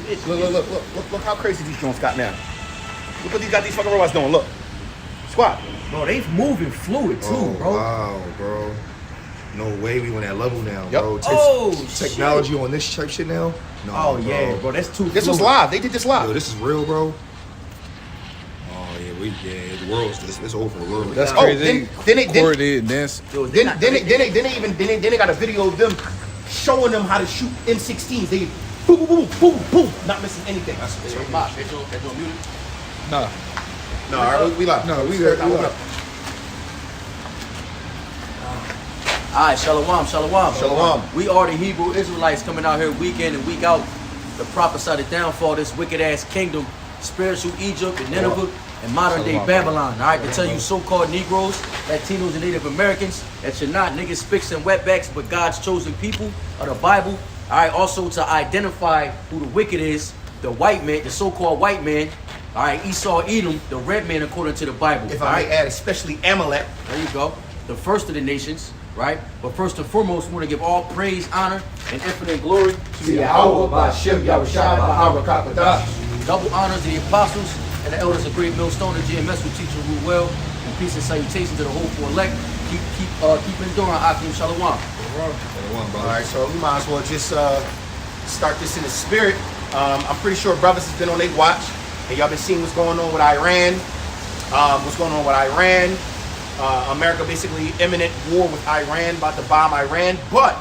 Look how crazy these drones got now. Look what these fucking robots doing. Look, squad. Bro, they moving fluid too, bro. Wow, bro. No way we on that level now, Yep. bro. Technology on this type shit now? No, Oh yeah, bro, that's too. This was live. They did this live. Yo, this is real, bro. Oh yeah, the world's it's over. The world. That's Oh, crazy. then they Coordinated dance. Then they got a video of them showing them how to shoot M16s. They boom, boom, boom, boom, boom, not missing anything. That's live. They doing muted. Nah. No, all right, we live. No, we live. Alright, Shalom. Shalom. We are the Hebrew Israelites coming out here week in and week out to prophesy the downfall of this wicked ass kingdom, spiritual Egypt and Nineveh and modern day Babylon. Alright, to tell you so-called Negroes, Latinos and Native Americans that you're not niggas, spicks and wetbacks, but God's chosen people of the Bible. Alright, also to identify who the wicked is, the white man, the so-called white man. Alright, Esau, Edom, the red man according to the Bible. If I may add, especially Amalek. There you go. The first of the nations, right? But first and foremost, we want to give all praise, honor, and infinite glory to Yahweh, Ba'Shem, Yahushua, Ba'Harakatash. double honors to the apostles and the elders of Great Millstone, the GMS will teach and rule well. And peace and salutation to the hopeful elect. Keep enduring, Akim Shalom. All right, so we might as well just start this in the spirit. I'm pretty sure brothers has been on their watch, and y'all been seeing what's going on with Iran. America basically imminent war with Iran, about to bomb Iran, but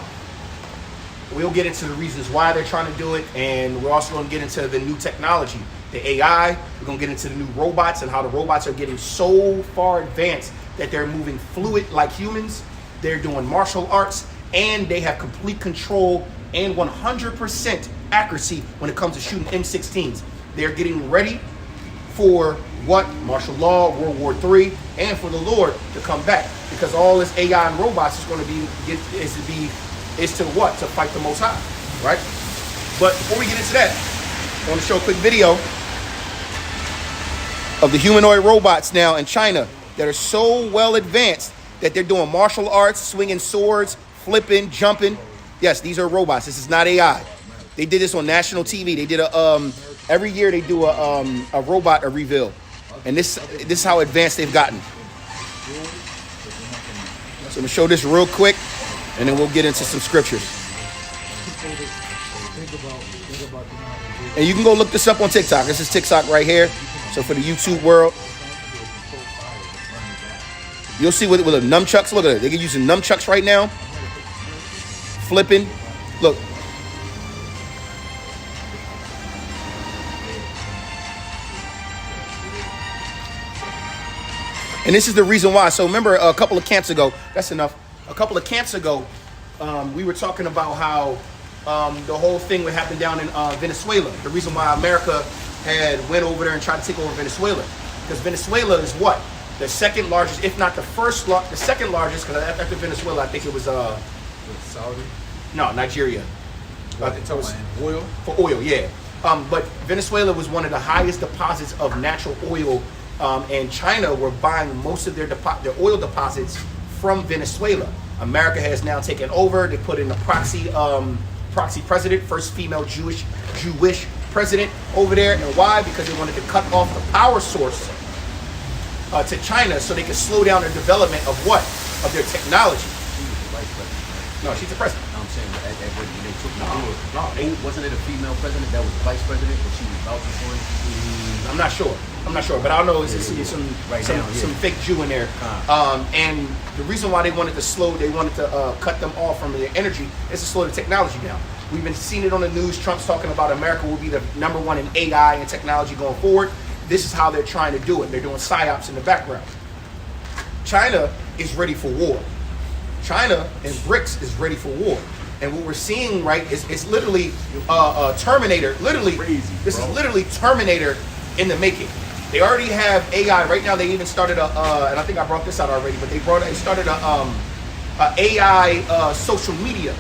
we'll get into the reasons why they're trying to do it, and we're also going to get into the new technology, the AI. We're going to get into the new robots and how the robots are getting so far advanced that they're moving fluid like humans. They're doing martial arts, and they have complete control and 100% accuracy when it comes to shooting M16s. They're getting ready for what? Martial law, World War III, and for the Lord to come back, because all this AI and robots is going to to fight the Most High, right? But before we get into that, I want to show a quick video of the humanoid robots now in China that are so well advanced that they're doing martial arts, swinging swords, flipping, jumping. Yes, these are robots. This is not AI. They did this on national TV. They did every year they do a robot reveal, and this is how advanced they've gotten. So I'm gonna show this real quick, and then we'll get into some scriptures. And you can go look this up on TikTok. This is TikTok right here. So for the YouTube world, you'll see with the nunchucks. Look at it. They're using nunchucks right now, flipping. Look. And this is the reason why. So remember a couple of camps ago, that's enough. A couple of camps ago, we were talking about how the whole thing would happen down in Venezuela. The reason why America had went over there and tried to take over Venezuela. Because Venezuela is what? The second largest, if not the second largest, because after Venezuela, I think it was Saudi? No, Nigeria. Oil? For oil, yeah. But Venezuela was one of the highest deposits of natural oil, and China were buying most of their oil deposits from Venezuela. America has now taken over. They put in a proxy president, first female Jewish president over there. And why? Because they wanted to cut off the power source to China so they could slow down their development of what? Of their technology. No, she's the president. I'm saying when they took the door, wasn't it a female president that was the vice president, but she was vouching for it? I'm not sure, but I know it's some fake Jew in there. And the reason why they wanted to cut them off from their energy is to slow the technology down. We've been seeing it on the news. Trump's talking about America will be the number one in AI and technology going forward. This is how they're trying to do it. They're doing psyops in the background. China is ready for war. China and BRICS is ready for war. And what we're seeing, right, is literally Terminator. Literally, crazy, this is literally Terminator in the making. They already have AI right now. They even started and I think I brought this out already, but they started a AI social media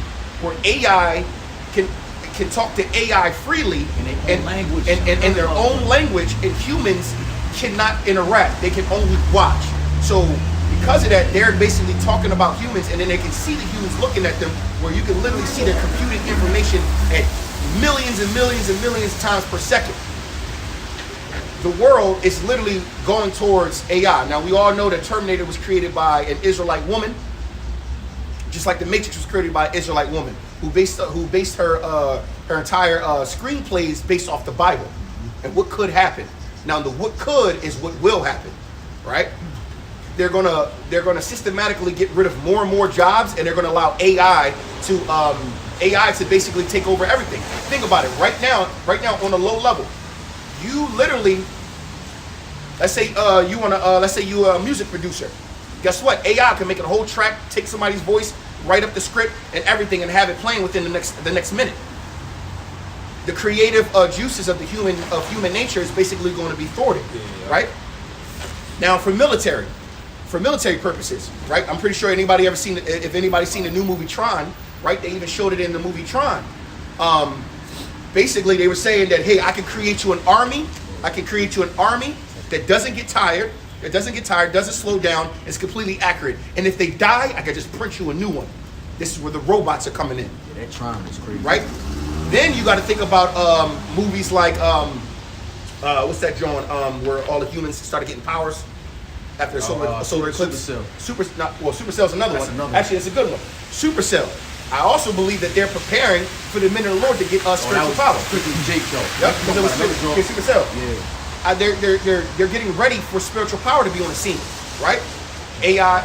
where AI can talk to AI freely in their own language, and humans cannot interact. They can only watch. So because of that, they're basically talking about humans, and then they can see the humans looking at them, where you can literally see their computed information at millions and millions and millions of times per second. The world is literally going towards AI. Now, we all know that Terminator was created by an Israelite woman, just like the Matrix was created by an Israelite woman who based her entire screenplays based off the Bible and what could happen. Now, the what could is what will happen, right? They're gonna systematically get rid of more and more jobs, and they're gonna allow AI to basically take over everything. Think about it. Right now on a low level, you literally, let's say you're a music producer. Guess what? AI can make a whole track, take somebody's voice, write up the script and everything, and have it playing within the next minute. The creative juices of human nature is basically going to be thwarted, right? Now, for military purposes, right? I'm pretty sure anybody's seen the new movie Tron, right? They even showed it in the movie Tron. Basically, they were saying that, hey, I can create you an army. I can create you an army that doesn't get tired. It doesn't get tired, doesn't slow down, it's completely accurate. And if they die, I can just print you a new one. This is where the robots are coming in. Yeah, that Tron is crazy. Right? Then you got to think about movies like, what's that joint, where all the humans started getting powers after a solar eclipse? Supercell's another one. Actually, it's a good one. Supercell. I also believe that they're preparing for the men of the Lord to get spiritual power. Strictly Jake though. Yep, because it was Supercell. Yeah. They're getting ready for spiritual power to be on the scene, right? AI,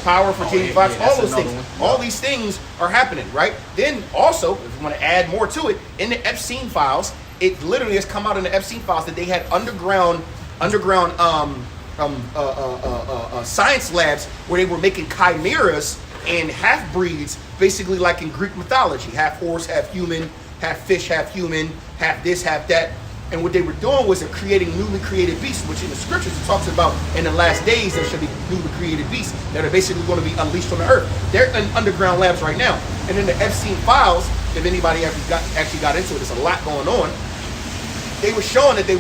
power for Jamie Foxx, all those things. All these things are happening, right? Then also, if you want to add more to it, in the Epstein files, it literally has come out in the Epstein files that they had underground science labs where they were making chimeras and half-breeds, basically like in Greek mythology, half horse, half human, half fish, half human, half this, half that. And what they were doing was they're creating newly created beasts, which in the scriptures it talks about in the last days there should be newly created beasts that are basically going to be unleashed on the earth. They're in underground labs right now. And in the Epstein files, if anybody actually got into it, there's a lot going on. They were showing that they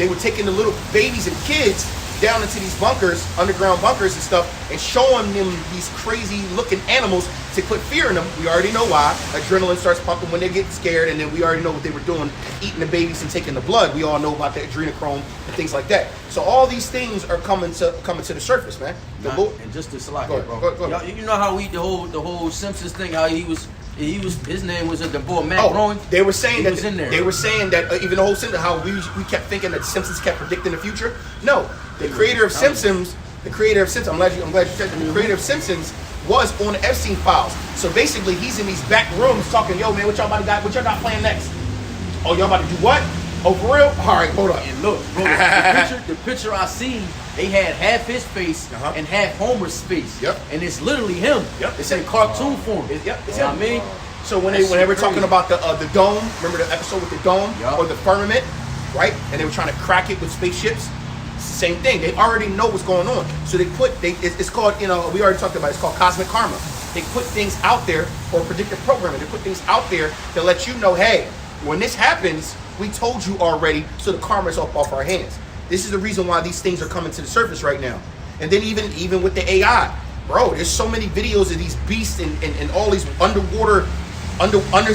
were taking the little babies and kids down into these bunkers, underground bunkers and stuff, and showing them these crazy looking animals to put fear in them. We already know why. Adrenaline starts pumping when they get scared, and then we already know what they were doing, eating the babies and taking the blood. We all know about the adrenochrome and things like that. So all these things are coming to the surface, man. And just to select it, bro. Go ahead. You know how the whole Simpsons thing, how his name was the boy Matt Groening. They were saying that was in there. They were saying that even the whole Simpsons, how we kept thinking that Simpsons kept predicting the future. No, the creator of Simpsons, I'm glad you said that. The creator of Simpsons was on the Epstein files. So basically, he's in these back rooms talking, yo man, what y'all got planned next? Oh, y'all about to do what? Oh, for real? All right, hold up. And look, bro, the picture I seen, they had half his face and half Homer's face. Yep. And it's literally him. Yep. It's in cartoon form. It's you him. know what I mean? So when they were talking about the dome, remember the episode with the dome or the firmament, right? And they were trying to crack it with spaceships. It's the same thing. They already know what's going on. So it's called, we already talked about it. It's called cosmic karma. They put things out there, or predictive programming. They put things out there to let you know, hey, when this happens, we told you already, so the karma is off our hands. This is the reason why these things are coming to the surface right now. And then even with the AI, bro, there's so many videos of these beasts and all these underwater, underground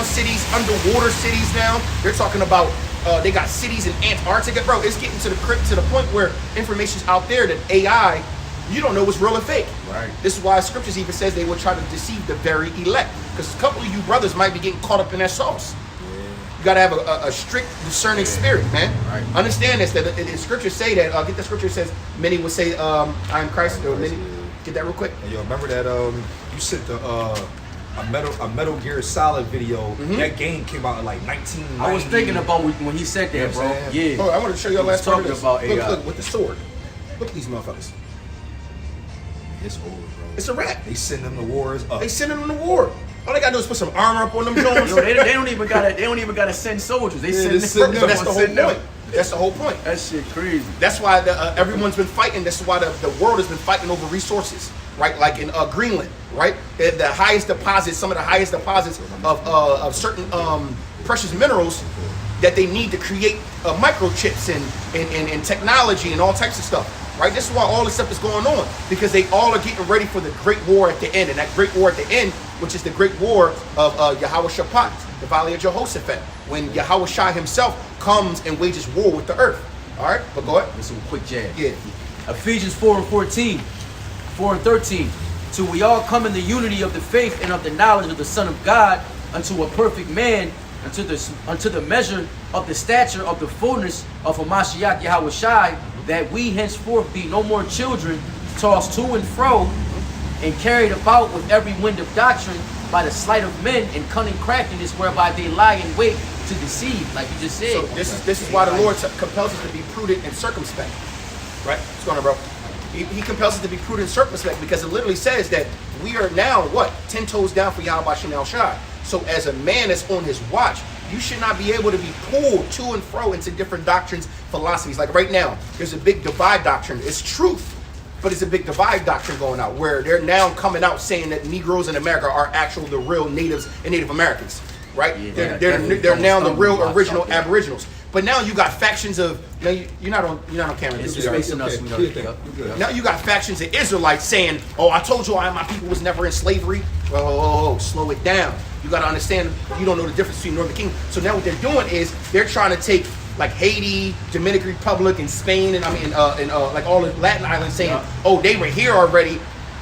cities, underwater cities now. They're talking about they got cities in Antarctica, bro. It's getting to the point where information's out there that AI, you don't know what's real and fake. Right. This is why scriptures even says they will try to deceive the very elect. Because a couple of you brothers might be getting caught up in that sauce. Yeah. You got to have a strict discerning spirit, man. Right. Understand this, that the scriptures say that, get the scripture says, many will say, I am Christ. Or many, get that real quick. And yo, remember that you sent a Metal Gear Solid video. Mm-hmm. That game came out in like 1990. I was thinking about when he said that, bro. Yeah. Oh, I want to show you last part of this. Look, with the sword. Look at these motherfuckers. It's over, bro. It's a wrap. They send them to wars. They send them to war. All they gotta do is put some armor up on them Jones. They don't even gotta send soldiers. They send them. That's the whole point. That's the whole point. That shit crazy. That's why everyone's been fighting. That's why the world has been fighting over resources, right? Like in Greenland, right? The highest deposits, some of the highest deposits of certain precious minerals that they need to create microchips and technology and all types of stuff. right? This is why all this stuff is going on, because they all are getting ready for the great war at the end. And that great war at the end, which is the great war of Yahweh Shaphat, the Valley of Jehoshaphat, when Yahweh Shai himself comes and wages war with the earth. All right, but go ahead. This is a quick jab. Yeah. Ephesians 4:14, 4 and 13. Till we all come in the unity of the faith and of the knowledge of the Son of God, unto a perfect man, unto the measure of the stature of the fullness of Hamashiach Yahweh Shai, that we henceforth be no more children, tossed to and fro, and carried about with every wind of doctrine by the sleight of men and cunning craftiness, whereby they lie in wait to deceive, like you just said. So this is why the Lord compels us to be prudent and circumspect. Right? What's going on, bro? He compels us to be prudent and circumspect, because it literally says that we are now, what? 10 toes down for Yahweh Shem El Shai. So as a man that's on his watch, you should not be able to be pulled to and fro into different doctrines, philosophies. Like right now, there's a big divide doctrine. It's truth, but it's a big divide doctrine going out, where they're now coming out saying that Negroes in America are actually the real natives and Native Americans. Right? Yeah, they're now the real original Aboriginals. But now you got factions of, you're not on camera. It's This just is- basing us. We know. Yep. Now you got factions of Israelites saying, "Oh, I told you my people was never in slavery." Oh, slow it down. You got to understand, you don't know the difference between Northern Kingdom. So now what they're doing is they're trying to take like Haiti, Dominican Republic, and Spain, and like all the Latin islands, saying, "Oh, they were here already.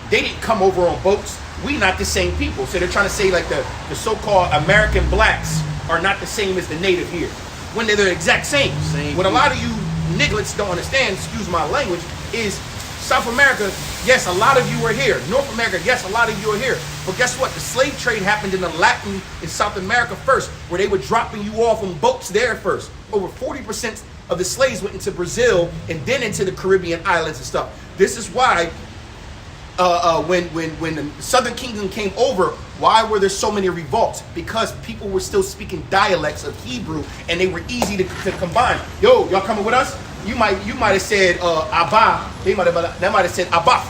They didn't come over on boats. We not the same people." So they're trying to say like the so-called American blacks are not the same as the native here, when they're the exact same. What a lot of you nigglets don't understand, excuse my language, is South America, yes, a lot of you are here. North America, yes, a lot of you are here. But guess what? The slave trade happened in the Latin in South America first, where they were dropping you off on boats there first. Over 40% of the slaves went into Brazil and then into the Caribbean islands and stuff. This is why when the Southern Kingdom came over, why were there so many revolts? Because people were still speaking dialects of Hebrew, and they were easy to combine. Yo, y'all coming with us? You might have said Abba. They might have said Abba.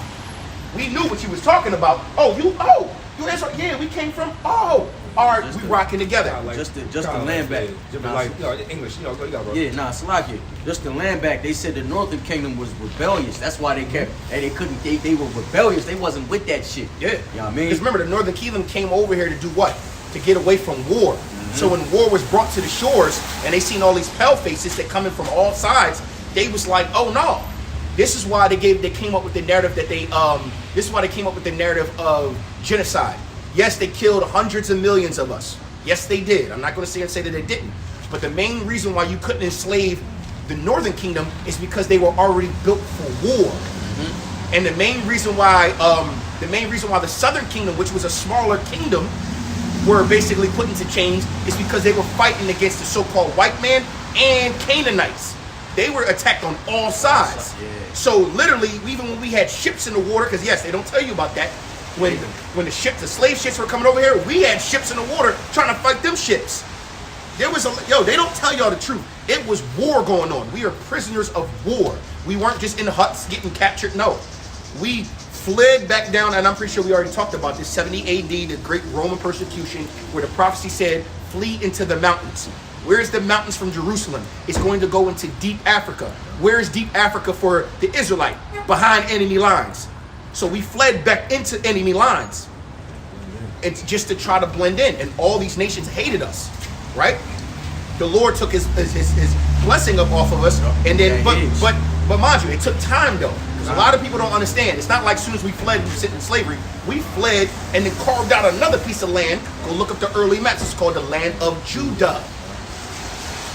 We knew what you was talking about. You Israel? Yeah, we came from. All right, we rocking together. Just the land back. Like, English, you got, bro. Yeah, Salaki. Just the land back. They said the Northern Kingdom was rebellious. That's why they kept, and they couldn't. They were rebellious. They wasn't with that shit. Yeah, you know what I mean. Because remember, the Northern Kingdom came over here to do what? To get away from war. So when war was brought to the shores, and they seen all these pale faces that coming from all sides, they was like, oh no. This is why they came up with the narrative that this is why they came up with the narrative of genocide. Yes, they killed hundreds of millions of us. Yes, they did. I'm not going to sit here and say that they didn't. But the main reason why you couldn't enslave the Northern Kingdom is because they were already built for war. And the main reason why the Southern Kingdom, which was a smaller kingdom, were basically put into chains is because they were fighting against the so-called white man and Canaanites. They were attacked on all sides. So literally, even when we had ships in the water, because yes, they don't tell you about that. When the slave ships were coming over here, we had ships in the water trying to fight them ships. There was they don't tell y'all the truth. It was war going on. We are prisoners of war. We weren't just in huts getting captured. No, we fled back down, and I'm pretty sure we already talked about this, 70 AD, the great Roman persecution, where the prophecy said, flee into the mountains. Where's the mountains from Jerusalem? It's going to go into deep Africa. Where is deep Africa for the Israelite? Behind enemy lines. So we fled back into enemy lines. It's just to try to blend in. And all these nations hated us, right? The Lord took his blessing up off of us. And then, but mind you, it took time though. Because a lot of people don't understand. It's not like as soon as we fled, we were sitting in slavery. We fled and then carved out another piece of land. Go look up the early maps. It's called the land of Judah.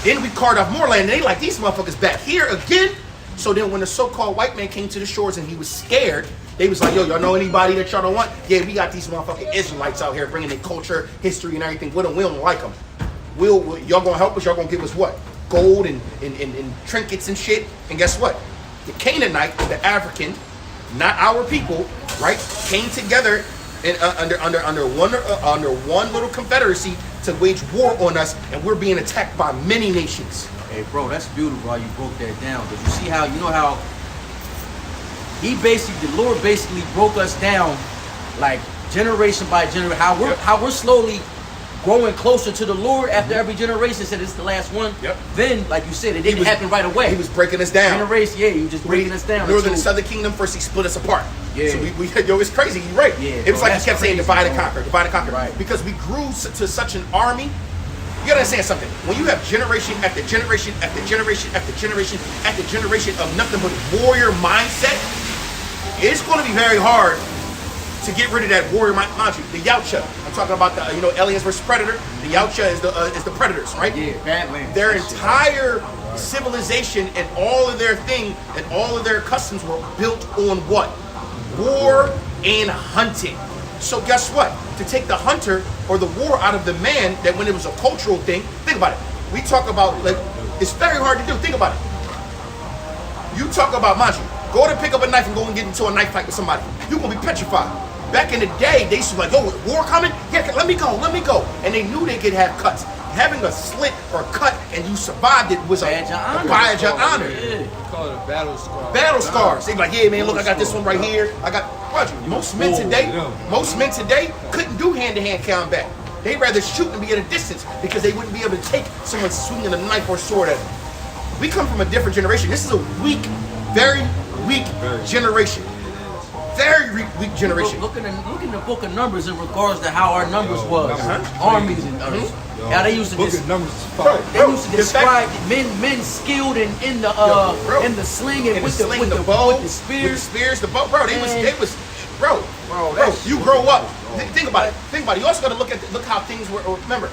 Then we carved off more land. And they like, these motherfuckers back here again? So then when the so-called white man came to the shores and he was scared, they was like, yo, y'all know anybody that y'all don't want? Yeah, we got these motherfucking Israelites out here bringing their culture, history, and everything with them. We don't like them. Y'all gonna help us? Y'all gonna give us what? Gold and trinkets and shit. And guess what? The Canaanite, the African, not our people, right, came together and under one little confederacy to wage war on us, and we're being attacked by many nations. Hey, bro, that's beautiful how you broke that down. Because you see how, the Lord basically broke us down, like generation by generation. How we're slowly growing closer to the Lord after every generation said it's the last one. Yep. Then, like you said, it didn't happen right away. He was breaking us down. Generation, yeah, he was just breaking us down. Northern and Southern Kingdom, first he split us apart. Yeah. So yo, it's crazy. You're right. Yeah, it was bro, like he kept saying that's divide crazy, and conquer, divide and conquer. Right. Because we grew to such an army. You gotta understand something. When you have generation after generation after generation after generation after generation of nothing but warrior mindset, it's going to be very hard to get rid of that warrior mindset. The Yautja. I'm talking about the aliens versus predator. The Yautja is the predators, right? Yeah, Badlands. Their entire civilization and all of their thing and all of their customs were built on what? War and hunting. So guess what? To take the hunter or the war out of the man, that when it was a cultural thing, think about it. We talk about, like, it's very hard to do. Think about it. You talk about Manji. Go to pick up a knife and go and get into a knife fight with somebody. You're going to be petrified. Back in the day, they used to be like, yo, war coming? Yeah, let me go. And they knew they could have cuts. Having a slit or a cut and you survived it was a badge of honor. We call it a battle scar. Battle scars. They be like, yeah, man, look, I got this one right here. Most men today couldn't do hand-to-hand combat. They'd rather shoot and be at a distance because they wouldn't be able to take someone swinging a knife or sword at them. We come from a different generation. This is a weak, very weak generation. Very weak generation. Look in the book of Numbers in regards to how our numbers was. Armies and others. How they used to Book of Numbers is fire. They used to describe men skilled in the sling and with the bow, with the spears, the bow, bro. They was, bro. You grow up. Think about it. You also got to look how things were. Remember,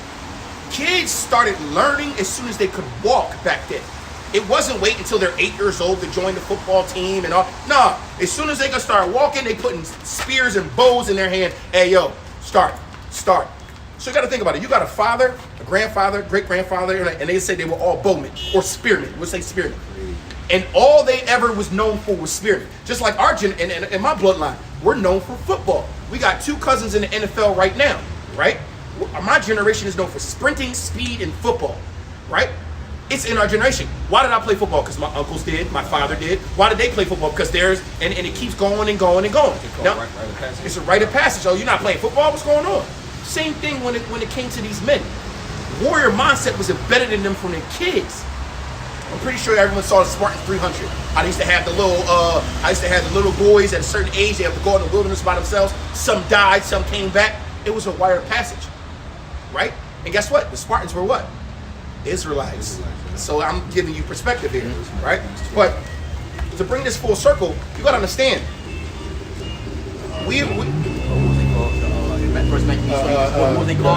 kids started learning as soon as they could walk back then. It wasn't wait until they're 8 years old to join the football team and all. Nah, as soon as they could start walking, they putting spears and bows in their hand. Hey, yo, start. So you got to think about it. You got a father, a grandfather, great-grandfather, and they say they were all bowmen or spearmen. We'll say spearmen. And all they ever was known for was spearmen. Just like our in my bloodline, we're known for football. We got 2 cousins in the NFL right now, right? My generation is known for sprinting, speed, and football, right? It's in our generation. Why did I play football? Because my uncles did, my father did. Why did they play football? Because theirs, and it keeps going and going and going. Now, it's a rite of passage. Oh, you're not playing football? What's going on? Same thing when it came to these men. Warrior mindset was embedded in them from their kids. I'm pretty sure everyone saw the Spartan 300. I used to have the little boys at a certain age. They have to go in the wilderness by themselves. Some died, some came back. It was a rite of passage, right? And guess what? The Spartans were what? Israelites. So I'm giving you perspective here, right? But to bring this full circle, you got to understand. First what they call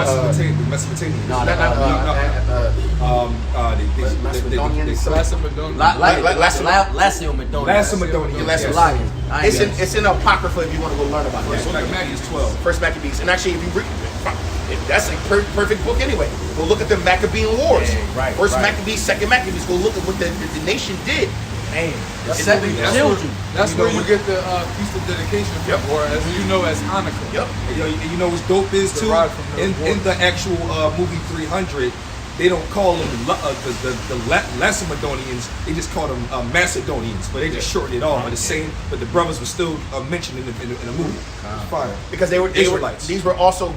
Mesopotamia. Lacedaemonians. It's in Apocrypha if you want to go learn about it. First Maccabees 12. First Maccabees. And actually, if you read, that's a perfect book anyway. Go look at the Maccabean Wars. First Maccabees, second Maccabees. Go look at what the nation did. Man, that's where you get the Feast of Dedication from, or as you know as Hanukkah. Yep. You know what's dope is too? In the actual movie 300, they don't call them the Lacedaemonians. They just call them Macedonians, but they just shortened it off. But the brothers were still mentioned in the movie. Fire. Because they were Israelites. These were also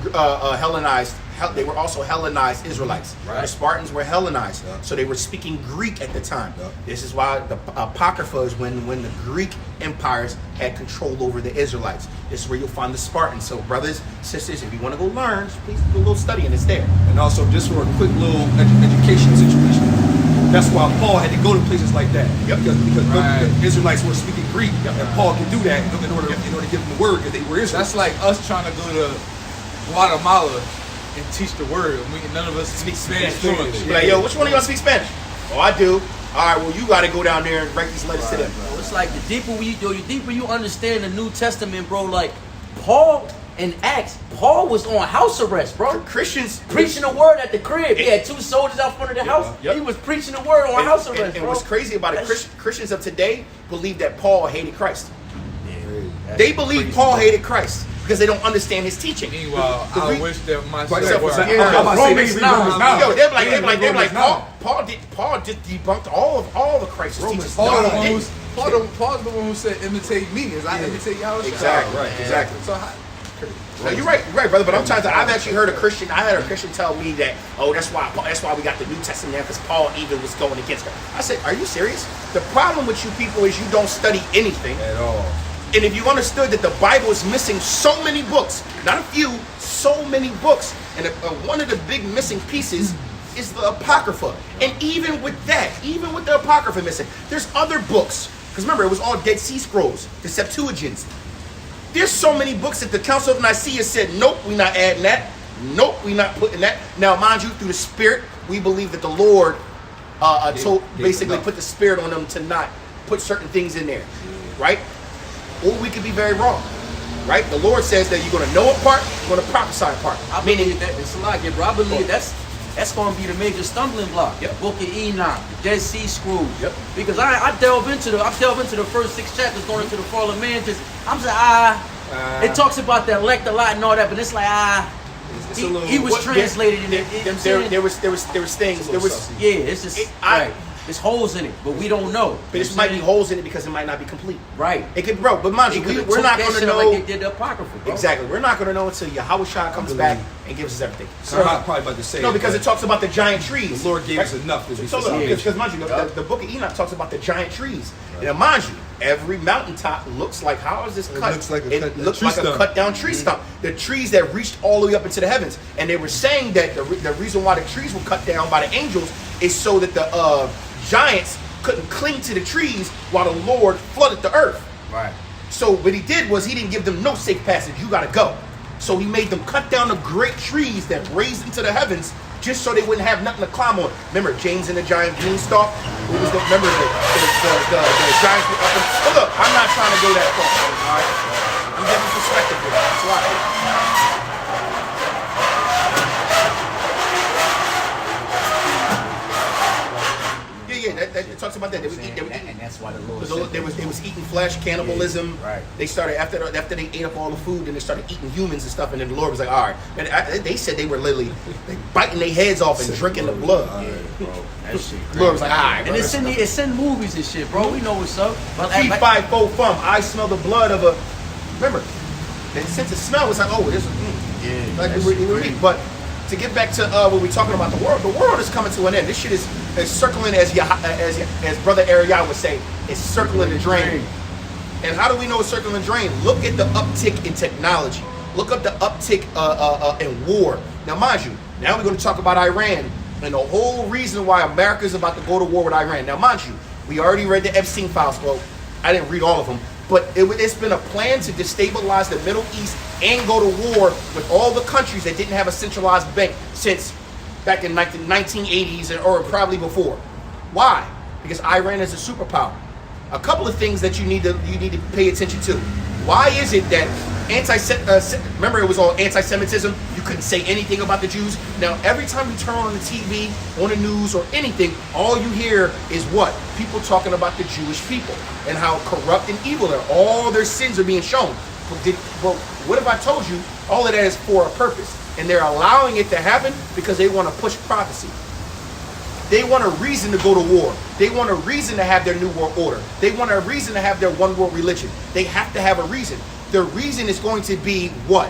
Hellenized. They were also Hellenized Israelites. Right. The Spartans were Hellenized, so they were speaking Greek at the time. This is why the Apocrypha is when the Greek empires had control over the Israelites. This is where you'll find the Spartans. So brothers, sisters, if you want to go learn, please do a little study, and it's there. And also, just for a quick little education situation, that's why Paul had to go to places like that. Because the Israelites were speaking Greek, and Paul could do that in order to give them the word that they were Israelites. That's like us trying to go to Guatemala and teach the word. None of us speak Spanish fluently. Like, yo, which one of y'all speak Spanish? Oh, I do. All right, well, you got to go down there and write these letters to them. Bro, it's like the deeper you understand the New Testament, bro. Like Paul in Acts, Paul was on house arrest, bro. Christians preaching the word at the crib. He had 2 soldiers out front of the house. He was preaching the word on house arrest, and what's crazy about it, Christians of today believe that Paul hated Christ. They believe Paul hated Christ because they don't understand his teaching. Meanwhile, I wish that myself Romans 9. Yo, they're like Paul just debunked all the Christ's teachings. Paul's the one who said, imitate me as I imitate y'all. Exactly. So No, you're right, brother. But I'm trying to. I've actually heard a Christian. I had a Christian tell me that, oh, that's why we got the New Testament because Paul even was going against her. I said, are you serious? The problem with you people is you don't study anything At all. And if you understood that the Bible is missing so many books, not a few, so many books, and one of the big missing pieces is the Apocrypha. And even with that, even with the Apocrypha missing, there's other books. Because remember, it was all Dead Sea Scrolls, the Septuagints. There's so many books that the Council of Nicaea said, nope, we're not adding that. Nope, we're not putting that. Now, mind you, through the Spirit, we believe that the Lord basically put the Spirit on them to not put certain things in there, right? Or we could be very wrong, right? The Lord says that you're going to know a part, you're going to prophesy a part. I believe that it's a lot, bro. I believe that's going to be the major stumbling block. Yep. Book of Enoch, the Dead Sea Scrolls. Yep. Because I delve into the first 6 chapters going into the fall of man. I'm saying it talks about the elect a lot and all that, but it's like It's a little, he was translated in it. There was things. There was Yeah, it's just right. There's holes in it, but we don't know. But it might be holes in it because it might not be complete. Right. It could, bro. But mind you, we're not going to know. Like they did the Apocrypha, bro. Exactly. We're not going to know until Yahweh Shah comes back and gives us everything. So I'm probably about to say no, because it talks about the giant trees. the Lord gave us enough to be because mind you, the book of Enoch talks about the giant trees. Right. And mind you, every mountaintop looks like, how is this cut? It looks like a cut down tree stump. The trees that reached all the way up into the heavens. And they were saying that the reason why the trees were cut down by the angels is so that the giants couldn't cling to the trees while the Lord flooded the earth. Right. So what he did was he didn't give them no safe passage. You got to go. So he made them cut down the great trees that raised into the heavens just so they wouldn't have nothing to climb on. Remember James and the giant beanstalk? Remember the giants were up in, but look, I'm not trying to go that far. All right? I'm giving perspective here. That's why. It talks about that. And that's why the Lord said they was eating flesh, cannibalism. Right. They started after they ate up all the food, and they started eating humans and stuff. And then the Lord was like, all right. And they said they were literally biting their heads off and drinking the blood. Yeah, bro. That shit. The Lord was like, all right. And it's in movies and shit, bro. We know what's up. But I smell the blood of a. Remember, the sense of smell was like, oh, this. Like it would be. But to get back to what we're talking about, the world is coming to an end. This shit is circling, as Brother Ariel would say, it's circling the drain. And how do we know it's circling the drain? Look at the uptick in technology. Look up the uptick in war. Now, mind you, now we're going to talk about Iran and the whole reason why America is about to go to war with Iran. Now, mind you, we already read the Epstein files. Well, I didn't read all of them. But it's been a plan to destabilize the Middle East and go to war with all the countries that didn't have a centralized bank since back in the 1980s or probably before. Why? Because Iran is a superpower. A couple of things that you need to pay attention to. Why is it that remember it was all anti-Semitism? You couldn't say anything about the Jews. Now every time you turn on the TV, on the news or anything, all you hear is what? People talking about the Jewish people and how corrupt and evil they are. All their sins are being shown. But what if I told you all of that is for a purpose? And they're allowing it to happen because they want to push prophecy. They want a reason to go to war. They want a reason to have their new world order. They want a reason to have their one world religion. They have to have a reason. The reason is going to be what?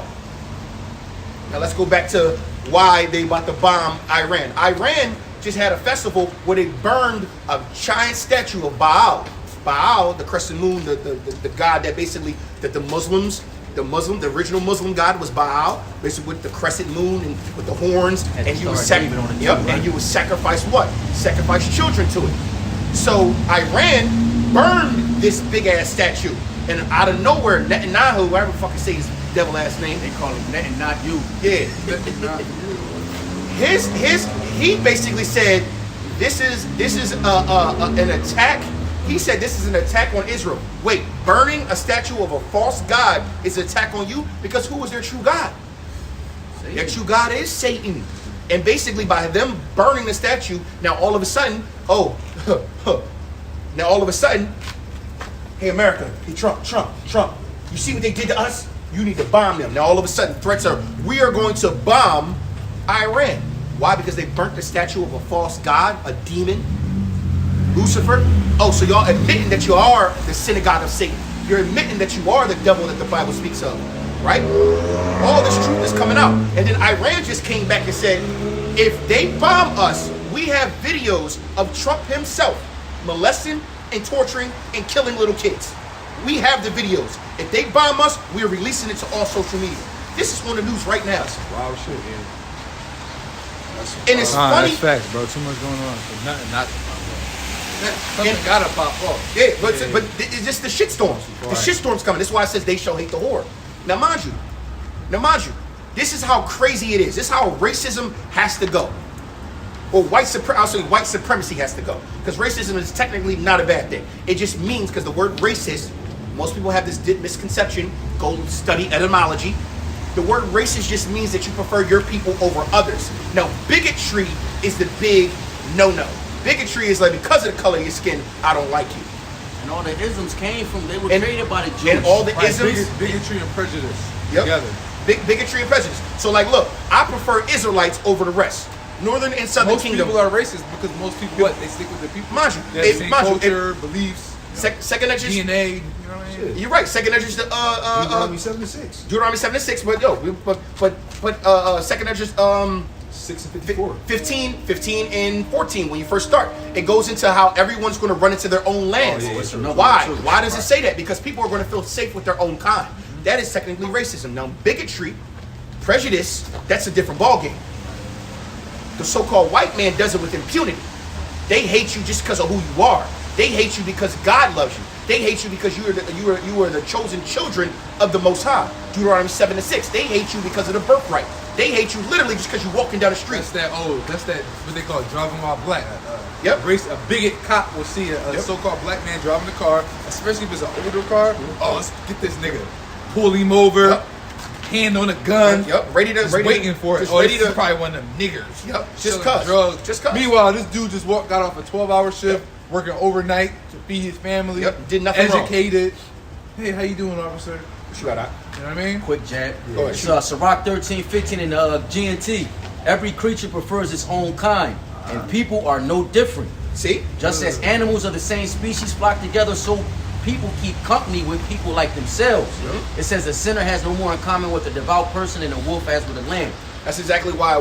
Now let's go back to why they about to bomb Iran. Iran just had a festival where they burned a giant statue of Baal. Baal, the crescent moon, the god that basically, that the original Muslim god was Baal, basically with the crescent moon and with the horns, and you would sacrifice what? Sacrifice children to it. So Iran burned this big ass statue, and out of nowhere, Netanyahu, whatever the fuck you say his devil ass name, they call him Netanyahu. Yeah. He basically said this is an attack. He said this is an attack on Israel. Wait, burning a statue of a false god is an attack on you? Because who is their true God? Satan. Their true God is Satan. And basically by them burning the statue, now all of a sudden, hey America, hey Trump, you see what they did to us? You need to bomb them. Now all of a sudden threats are, we are going to bomb Iran. Why? Because they burnt the statue of a false god, a demon, Lucifer. Oh, so y'all admitting that you are the synagogue of Satan. You're admitting that you are the devil that the Bible speaks of. right? All this truth is coming out. And then Iran just came back and said, if they bomb us, we have videos of Trump himself molesting and torturing and killing little kids. We have the videos. If they bomb us, we're releasing it to all social media. This is on the news right now. Wild shit, yeah. And it's funny. That's facts, bro. Too much going on. But nothing not to pop off. Something And- gotta pop off. Yeah, but it's just the shitstorm. The Right. shitstorm's coming. That's why it says they shall hate the whore. Now, mind you, this is how crazy it is. This is how racism has to go. Or white supremacy has to go. Because racism is technically not a bad thing. It just means, because the word racist, most people have this misconception. Go study etymology. The word racist just means that you prefer your people over others. Now, bigotry is the big no-no. Bigotry is like, because of the color of your skin, I don't like you. And all the isms came from, they were And- created by the Jews. And all the Right, isms, bigotry and prejudice Yep. together. bigotry and prejudice. So, like, look, I prefer Israelites over the rest. Northern and Southern Most Kingdom. people are racist because most people, they stick with their people. Mind you, They have the same mind you, culture, beliefs, second nature. DNA. You know what I mean? You're right. Second nature. Deuteronomy 7-6. Deuteronomy 7-6. But second nature. 6 and 54. 15 and 14 when you first start. It goes into how everyone's going to run into their own lands. Oh, yeah, It's another Why? one, too. Why does it say that? Because people are going to feel safe with their own kind. That is technically racism. Now, bigotry, prejudice, that's a different ballgame. The so-called white man does it with impunity. They hate you just because of who you are. They hate you because God loves you. They hate you because you are the chosen children of the Most High. Deuteronomy 7-6. They hate you because of the birthright. They hate you literally just because you're walking down the street. That's that what they call driving while black. Yep. A bigot cop will see a Yep. so-called black man driving the car, especially if it's an older car. Oh, let's get this nigga. Pull him over, Yep. hand on a gun. Yep. Ready to Just waiting for it. Just Oh, ready this is to. probably one of them niggers. Yep. Just selling cuz. drugs. Just cuz. Meanwhile, this dude just got off a 12-hour shift, working overnight to feed his family. Yep. Did nothing wrong. Educated. Hey, how you doing, officer? What you got out? You know what I mean? Quick jab. Go ahead, It's shoot. Sirach 13:15 in GNT. Every creature prefers its own kind, and people are no different. See? Just as animals of the same species flock together, so people keep company with people like themselves. It says a sinner has no more in common with a devout person than a wolf has with a lamb. That's exactly why.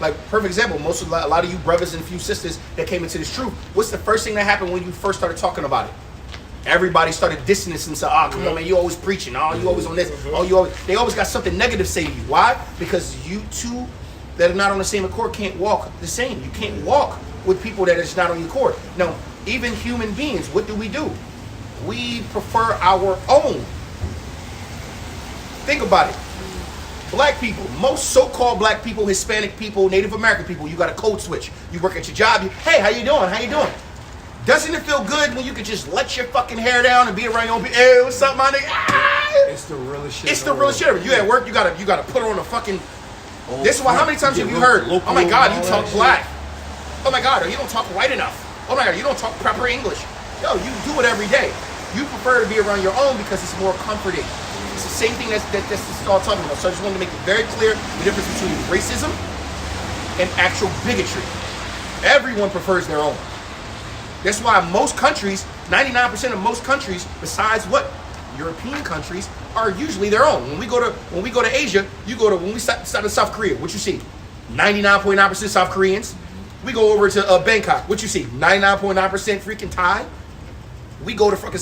Like, perfect example. A lot of you brothers and few sisters that came into this truth. What's the first thing that happened when you first started talking about it? Everybody started dissing this and said, "Oh, come on, man, you always preaching. Oh, you always on this. Oh, they always got something negative to say to you. Why? Because you two that are not on the same accord can't walk the same. You can't walk with people that is not on your accord. Now, even human beings, what do? We prefer our own. Think about it. Black people, most so-called black people, Hispanic people, Native American people, you got a code switch. You work at your job. Hey, how you doing? How you doing? Doesn't it feel good when you could just let your fucking hair down and be around your own people? Hey, what's up, my nigga? Ah! It's the realest shit. It's the realest shit ever. You at work, you gotta put on a fucking. This is why. How many times have you heard? local Oh my God, and you all talk that black. Oh my God, you don't talk white enough. Oh my God, you don't talk proper English. Yo, you do it every day. You prefer to be around your own because it's more comforting. It's the same thing that's all talking about. So I just wanted to make it very clear the difference between racism and actual bigotry. Everyone prefers their own. That's why most countries, 99% of most countries, besides what? European countries, are usually their own. When we go to Asia, when we start in South Korea, what you see? 99.9% South Koreans. We go over to Bangkok, what you see? 99.9% freaking Thai. We go to fucking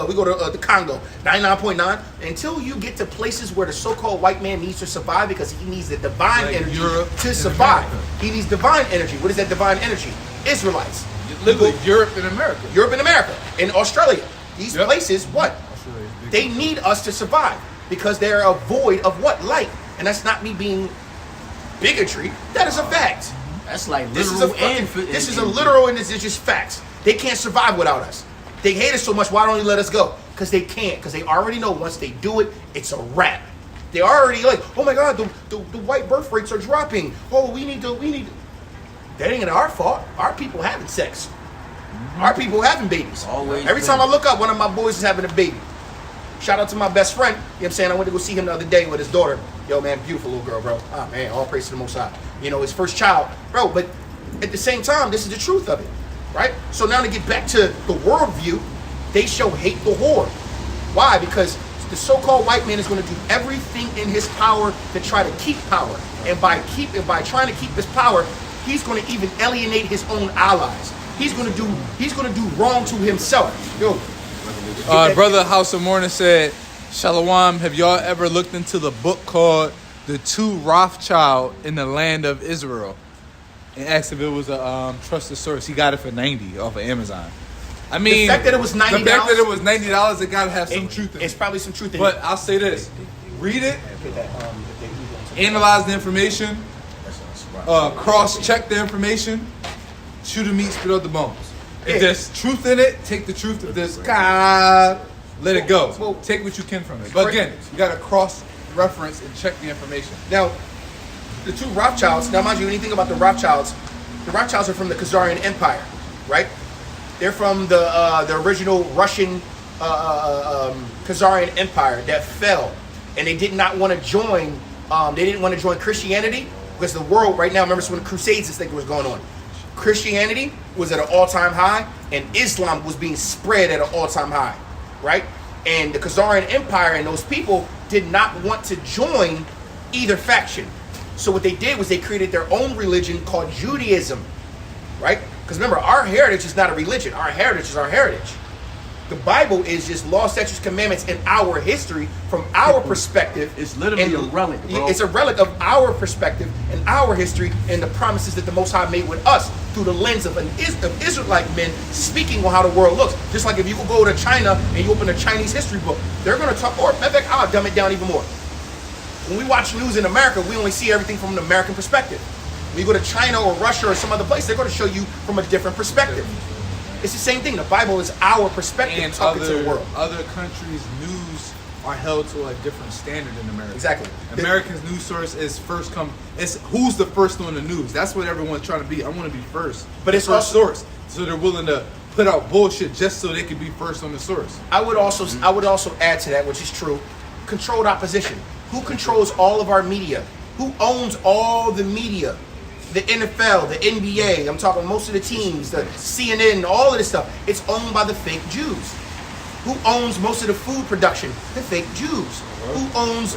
we go to the Congo, 99.9. Until you get to places where the so-called white man needs to survive because he needs the divine Like energy Europe to and survive. America. He needs divine energy. What is that divine energy? Israelites. Literally, Europe and America. Europe and America, and Australia. These Yep. places, what? Australia is big. They need us to survive because they're a void of what? Light. And that's not me being bigotry. That is a fact. That's like This is literal a and fucking, this is a literal, and this is just facts. They can't survive without us. They hate us so much. Why don't they let us go? Because they can't. Because they already know once they do it, it's a wrap. They already like, oh my God, the white birth rates are dropping. Oh, we need. That ain't our fault. Our people having sex. Our people having babies. Always Every been. time I look up, one of my boys is having a baby. Shout out to my best friend. You know what I'm saying? I went to go see him the other day with his daughter. Yo, man, beautiful little girl, bro. Ah, man, all praise to the Most High. You know, his first child. Bro, but at the same time, this is the truth of it, right? So now to get back to the worldview, they show hate the whore. Why? Because The so-called white man is going to do everything in his power to try to keep power. And by trying to keep his power, he's going to even alienate his own allies. He's going to do wrong to himself. Yo, Brother House of Mourning said, Shalom, have y'all ever looked into the book called The Two Rothschild in the Land of Israel? And asked if it was a trusted source. He got it for $90 off of Amazon. I mean, the fact that it was $90, it gotta have some truth in it. It's probably some truth in it. But I'll say this: read it, analyze the information, cross-check the information, chew the meat, spit out the bones. If there's truth in it, take the truth. If there's let it go. Well, take what you can from it. But again, you gotta cross-reference and check the information. Now, the two Rothschilds. Now, mind you, anything about the Rothschilds are from the Khazarian Empire, right? They're from the original Russian Khazarian Empire that fell, and they did not want to join. They didn't want to join Christianity because the world right now. Remember when the Crusades, this thing was going on. Christianity was at an all-time high, and Islam was being spread at an all-time high, right? And the Khazarian Empire and those people did not want to join either faction. So what they did was they created their own religion called Judaism, right? Because remember, our heritage is not a religion. Our heritage is our heritage. The Bible is just law, statutes, commandments, and our history from our perspective. It's literally a relic, bro. It's a relic of our perspective and our history and the promises that the Most High made with us through the lens of Israelite men speaking on how the world looks. Just like if you go to China and you open a Chinese history book, they're going to talk, or matter of fact, I'll dumb it down even more. When we watch news in America, we only see everything from an American perspective. When you go to China or Russia or some other place, they're going to show you from a different perspective. It's the same thing. The Bible is our perspective And talking to the world. other countries' news are held to a different standard in America. Exactly. America's news source is first come. It's who's the first on the news. That's what everyone's trying to be. I want to be first. But it's first also- source. So they're willing to put out bullshit just so they can be first on the source. I would also add to that, which is true, controlled opposition. Who controls all of our media? Who owns all the media? The NFL, the NBA, I'm talking most of the teams, the CNN, all of this stuff. It's owned by the fake Jews. Who owns most of the food production? The fake Jews. Who owns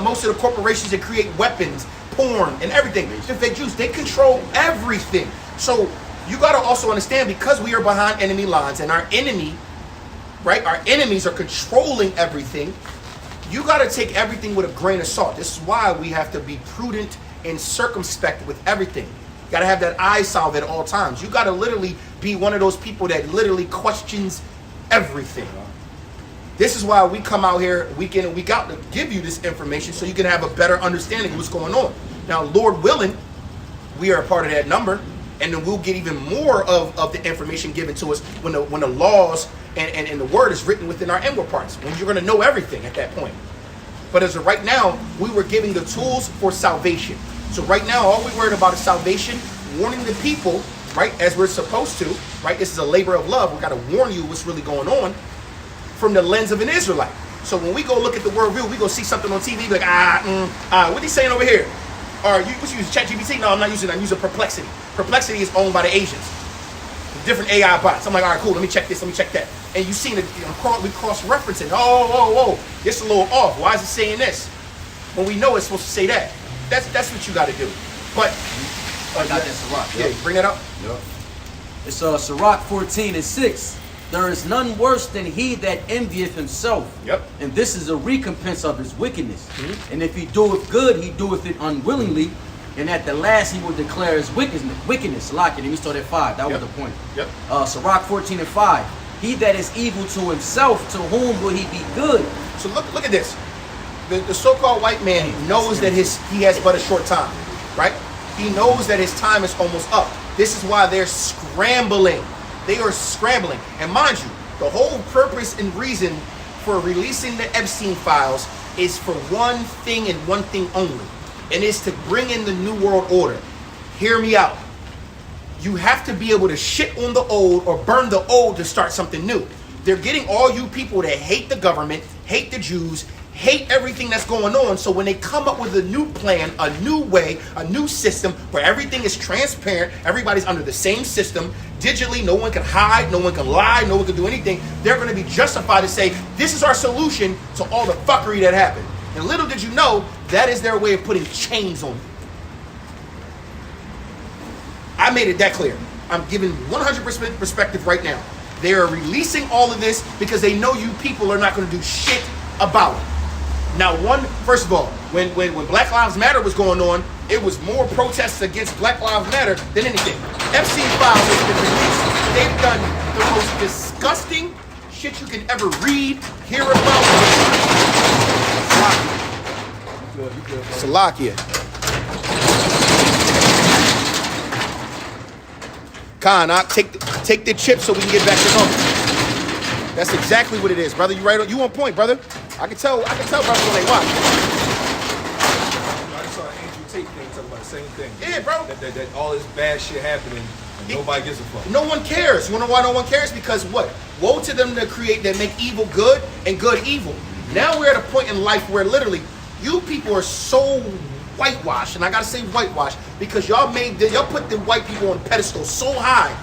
most of the corporations that create weapons, porn, and everything? The fake Jews. They control everything. So you got to also understand, because we are behind enemy lines and our enemy, right? Our enemies are controlling everything. You got to take everything with a grain of salt. This is why we have to be prudent and circumspect with everything. You got to have that eye salve at all times. You got to literally be one of those people that literally questions everything. This is why we come out here week in and week out to give you this information so you can have a better understanding of what's going on. Now, Lord willing, we are a part of that number, and then we'll get even more of the information given to us when the laws and the word is written within our inward parts. When you're going to know everything at that point. But as of right now, we were giving the tools for salvation. So right now, all we're worried about is salvation, warning the people, right, as we're supposed to, right? This is a labor of love. We got to warn you what's really going on from the lens of an Israelite. So when we go look at the worldview, we go see something on TV, be like, what he saying over here? Or what you use, ChatGPT? No, I'm using Perplexity. Perplexity is owned by the Asians. Different AI bots. I'm like, all right, cool, let me check this, let me check that. And you see that we cross-referencing. Oh, it's a little off. Why is it saying this? When we know it's supposed to say that. That's what you got to do. But I got that Sirach. yeah, bring it up. Yep. It's Sirach 14:6. There is none worse than he that envieth himself. Yep. And this is a recompense of his wickedness. Mm-hmm. And if he doeth good, he doeth it unwillingly. And at the last he will declare his wickedness. Lock it. And we start at 5. That was the point. Yep. Sirach 14:5. He that is evil to himself, to whom will he be good? So look at this. The so-called white man knows that he has but a short time, right? He knows that his time is almost up. This is why they're scrambling. They are scrambling. And mind you, the whole purpose and reason for releasing the Epstein files is for one thing and one thing only. And it's to bring in the New World Order. Hear me out. You have to be able to shit on the old or burn the old to start something new. They're getting all you people that hate the government, hate the Jews, hate everything that's going on. So when they come up with a new plan, a new way, a new system where everything is transparent, everybody's under the same system, digitally, no one can hide, no one can lie, no one can do anything, they're going to be justified to say, this is our solution to all the fuckery that happened. And little did you know, that is their way of putting chains on you. I made it that clear. I'm giving 100% perspective right now. They are releasing all of this because they know you people are not going to do shit about it. Now, first of all, when Black Lives Matter was going on, it was more protests against Black Lives Matter than anything. Epstein files has been released. They've done the most disgusting shit you can ever read, hear about. Salakia. Khan, take the chip so we can get back to normal. That's exactly what it is, brother. You on point, brother. I can tell, brothers when they watch. I saw an Andrew Tate thing talking about the same thing. Yeah, bro. That all this bad shit happening and nobody gives a fuck. No one cares. You know why no one cares? Because what? Woe to them that make evil good and good evil. Now we're at a point in life where literally you people are so whitewashed, and I gotta say whitewashed because y'all put the white people on a pedestal so high,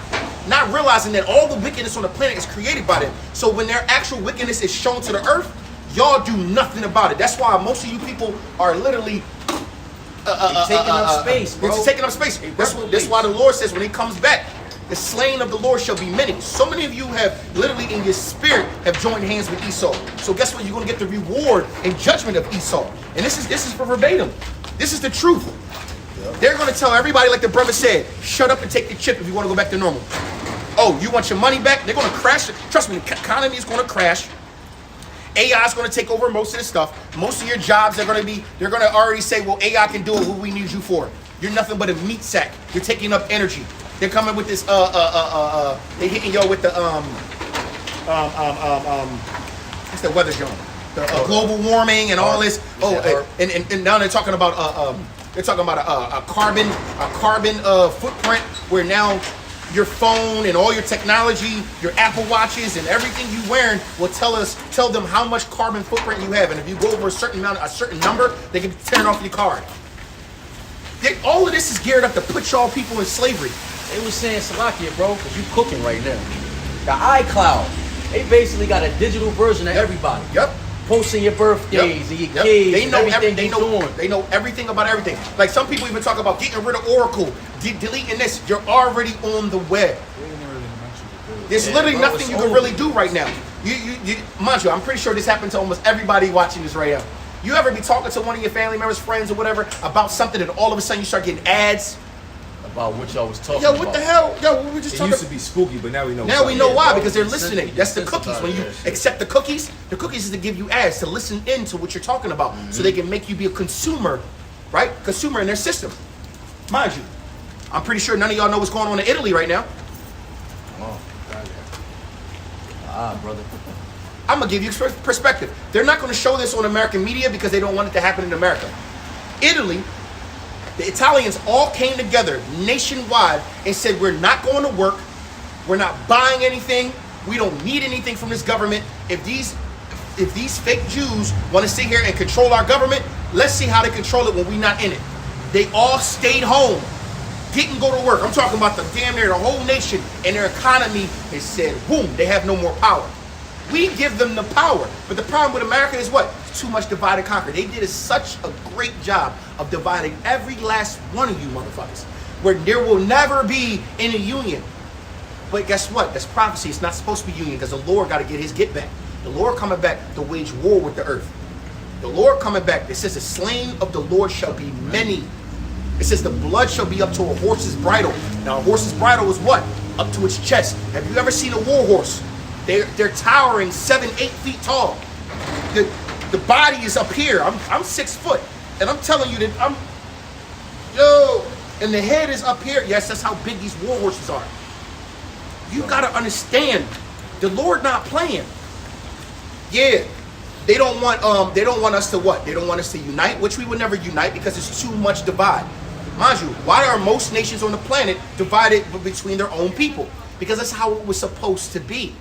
not realizing that all the wickedness on the planet is created by them. So when their actual wickedness is shown to the earth, y'all do nothing about it. That's why most of you people are literally taking up space, bro. It's taking up space. That's why the Lord says when He comes back, the slain of the Lord shall be many. So many of you have literally in your spirit have joined hands with Esau. So guess what? You're going to get the reward and judgment of Esau. And this is for verbatim. This is the truth. Yep. They're going to tell everybody, like the brother said, shut up and take the chip if you want to go back to normal. Oh, you want your money back? They're going to crash. Trust me, the economy is going to crash. AI is going to take over most of this stuff. Most of your jobs they're going to already say, well, AI can do it. What we need you for? You're nothing but a meat sack. You're taking up energy. They're coming with this, they hitting y'all with the, what's the weather zone? The global warming and all this. Oh, and now they're talking about, a carbon footprint where now your phone and all your technology, your Apple Watches and everything you wearing will tell them how much carbon footprint you have. And if you go over a certain number, they can turn off your card. All of this is geared up to put y'all people in slavery. They was saying, Salakia, bro, because you cooking right now. The iCloud, they basically got a digital version of everybody. Yep. Posting your birthdays and your kids. They know everything they know everything about everything. Like some people even talk about getting rid of Oracle, deleting this. You're already on the web. There's literally nothing you can really do right now. You, mind you, I'm pretty sure this happened to almost everybody watching this right now. You ever be talking to one of your family members, friends, or whatever about something, and all of a sudden you start getting ads about what y'all was talking about? Yo, what the hell? Yo, we just talking. It used to be spooky, but now we know. Now we know why, because they're listening. That's the cookies. When you accept the cookies is to give you ads to listen into what you're talking about, so they can make you be a consumer, right? Consumer in their system. Mind you, I'm pretty sure none of y'all know what's going on in Italy right now. Oh, brother. I'm gonna give you perspective. They're not gonna show this on American media because they don't want it to happen in America. Italy, the Italians all came together nationwide and said, we're not going to work, we're not buying anything, we don't need anything from this government. If these fake Jews want to sit here and control our government, let's see how they control it when we're not in it. They all stayed home, didn't go to work. I'm talking about the whole nation, and their economy has said, boom, they have no more power. We give them the power. But the problem with America is what? It's too much divide and conquer. They did such a great job of dividing every last one of you motherfuckers, where there will never be any union. But guess what? That's prophecy. It's not supposed to be union because the Lord got to get his get back. The Lord coming back to wage war with the earth. The Lord coming back. It says the slain of the Lord shall be many. It says the blood shall be up to a horse's bridle. Now a horse's bridle is what? Up to its chest. Have you ever seen a war horse? They're towering 7-8 feet tall. The body is up here. I'm 6 foot, and I'm telling you that and the head is up here. Yes, that's how big these war horses are. You gotta understand, the Lord not playing. Yeah, they don't want us to what? They don't want us to unite, which we would never unite because it's too much divide. Mind you, why are most nations on the planet divided between their own people? Because that's how it was supposed to be.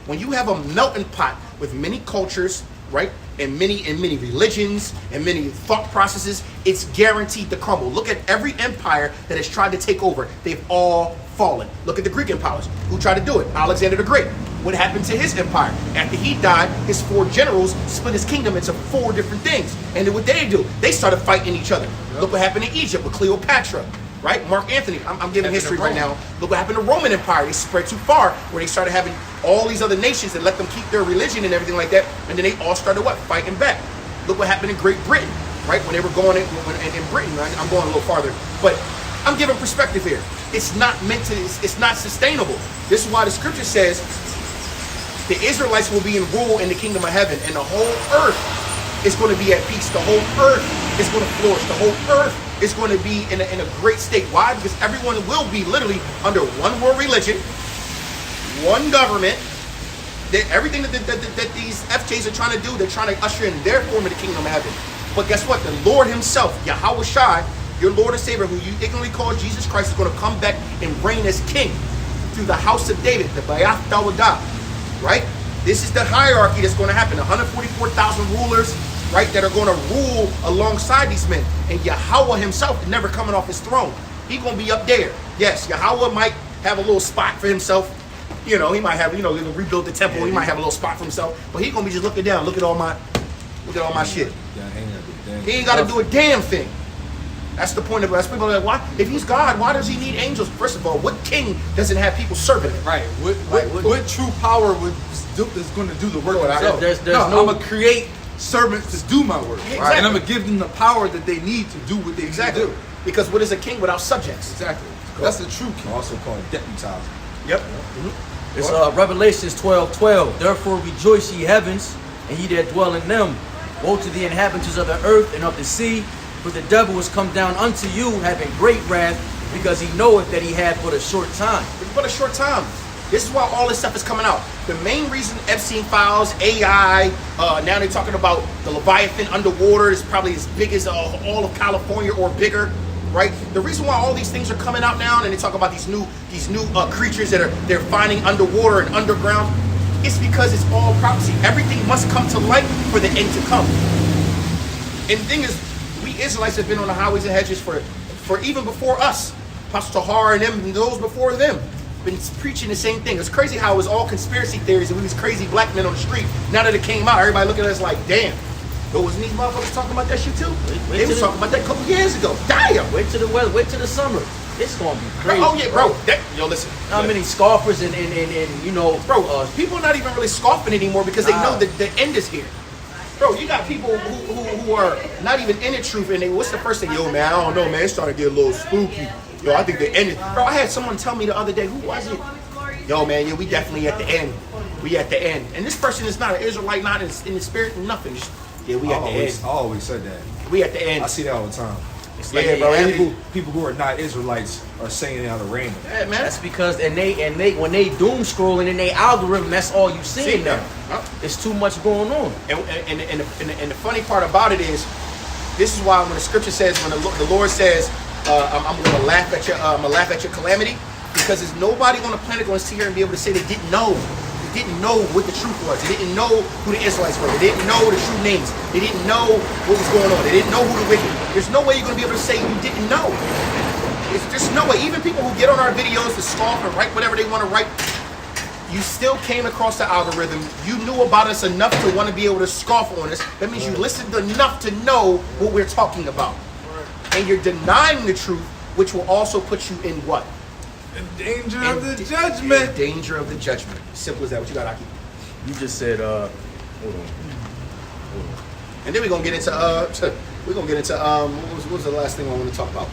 When you have a melting pot with many cultures, right? And many religions and many thought processes, it's guaranteed to crumble. Look at every empire that has tried to take over. They've all fallen. Look at the Greek empires. Who tried to do it? Alexander the Great. What happened to his empire? After he died, his 4 generals split his kingdom into 4 different things. And then what they do? They started fighting each other. Yep. Look what happened in Egypt with Cleopatra. Right? Mark Antony. I'm giving history right now. Look what happened to the Roman Empire. They spread too far where they started having all these other nations that let them keep their religion and everything like that. And then they all started what? Fighting back. Look what happened in Great Britain, right? When they were going in Britain, right? I'm going a little farther. But I'm giving perspective here. It's not meant to, it's not sustainable. This is why the scripture says the Israelites will be in rule in the kingdom of heaven, and the whole earth is going to be at peace. The whole earth is going to flourish. The whole earth is going to be in a great state. Why? Because everyone will be literally under one world religion, one government. Everything that these FJs are trying to do, they're trying to usher in their form of the kingdom of heaven. But guess what? The Lord himself, Yahweh Shai, your Lord and Savior, who you ignorantly call Jesus Christ, is going to come back and reign as king through the house of David, the Bayat Dawadah, right? This is the hierarchy that's going to happen. 144,000 rulers, right, that are going to rule alongside these men. And Yahweh himself is never coming off his throne. He's going to be up there. Yes, Yahweh might have a little spot for himself. You know, he might have, rebuild the temple. He might have a little spot for himself. But he's going to be just looking down. Look at all my shit. He ain't got to do a damn thing. That's the point of it. That's people are like, why? If he's God, why does he need angels? First of all, what king doesn't have people serving him? Right. What true power is going to do the work himself? There's I'm going to create servants to do my work. Exactly. Right? And I'm going to give them the power that they need to do what they need to do. Because what is a king without subjects? Exactly. That's the true king. Also called deputizing. Yep. It's Revelations 12:12. Therefore rejoice, ye heavens, and ye that dwell in them. Woe to the inhabitants of the earth and of the sea, for the devil is come down unto you, having great wrath, because he knoweth that he had but a short time. But a short time. This is why all this stuff is coming out. The main reason Epstein files, AI, now they're talking about the Leviathan underwater is probably as big as all of California or bigger, right? The reason why all these things are coming out now, and they talk about these new creatures that they're finding underwater and underground, it's because it's all prophecy. Everything must come to light for the end to come. And the thing is, we Israelites have been on the highways and hedges for even before us. Pastor Tahar and them and those before them been preaching the same thing. It's crazy how it was all conspiracy theories and we was crazy black men on the street. Now that it came out, everybody looking at us like, damn. But wasn't these motherfuckers talking about that shit too? They was talking about that a couple years ago. Damn. Wait till the weather. Wait till the summer. It's gonna be crazy. Oh yeah, bro. Listen. How many scoffers and bro, people are not even really scoffing anymore because they know that the end is here. Bro, you got people who are not even in the truth, and what's the first thing? Yo, man, I don't know, man. It's starting to get a little spooky. Yo, I think the end is... Bro, I had someone tell me the other day, who was it? Yo, man, yeah, we definitely at the end. We at the end. And this person is not an Israelite, not in the spirit, nothing. Just, yeah, we at the end. I always said that. We at the end. I see that all the time. It's Yeah, like, bro. People who are not Israelites are saying it out of random. Yeah, man. That's because when they doom scrolling in their algorithm, that's all you see now. It's too much going on. And the funny part about it is, this is why when the scripture says, when the Lord says, I'm going to laugh at your calamity, because there's nobody on the planet going to sit here and be able to say they didn't know. They didn't know what the truth was. They didn't know who the Israelites were. They didn't know the true names. They didn't know what was going on. They didn't know who the wicked. There's no way you're going to be able to say you didn't know. There's no way. Even people who get on our videos to scoff and write whatever they want to write, you still came across the algorithm. You knew about us enough to want to be able to scoff on us. That means you listened enough to know what we're talking about. And you're denying the truth, which will also put you in what? In danger of the judgment. In danger of the judgment. Simple as that. What you got, Aki? You just said, hold on. And then we're gonna get into what was the last thing I want to talk about?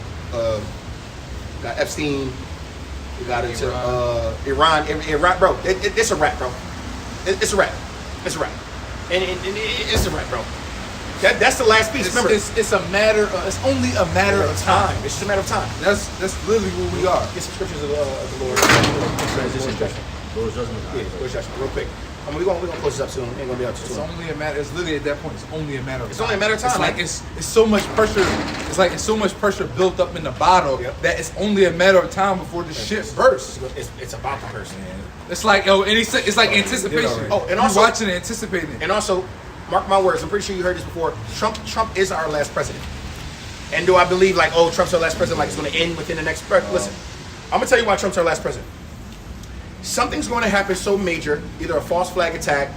Got Epstein. We got into Iran, bro. It's a wrap, bro. It's a wrap. It's a wrap. And it's a wrap, bro. That's the last piece. Remember, it's a matter. It's only a matter of time. It's just a matter of time. That's literally where we are. Get some scriptures of the Lord. Transition back. Lord's judgment. Yeah, Lord's judgment. Real quick. We're gonna close this up soon. Ain't gonna be out too It's soon. only a matter. It's literally at that point. It's only a matter of. It's time. only a matter of time. It's like it's so much pressure. It's like it's so much pressure built up in the bottle that it's only a matter of time before the shit bursts. It's about the person. It's like it's like anticipation. Oh, and also you're watching and anticipating. And also, mark my words. I'm pretty sure you heard this before. Trump is our last president. And do I believe like, oh, Trump's our last president, like it's going to end within the next? Listen, I'm gonna tell you why Trump's our last president. Something's going to happen so major, either a false flag attack,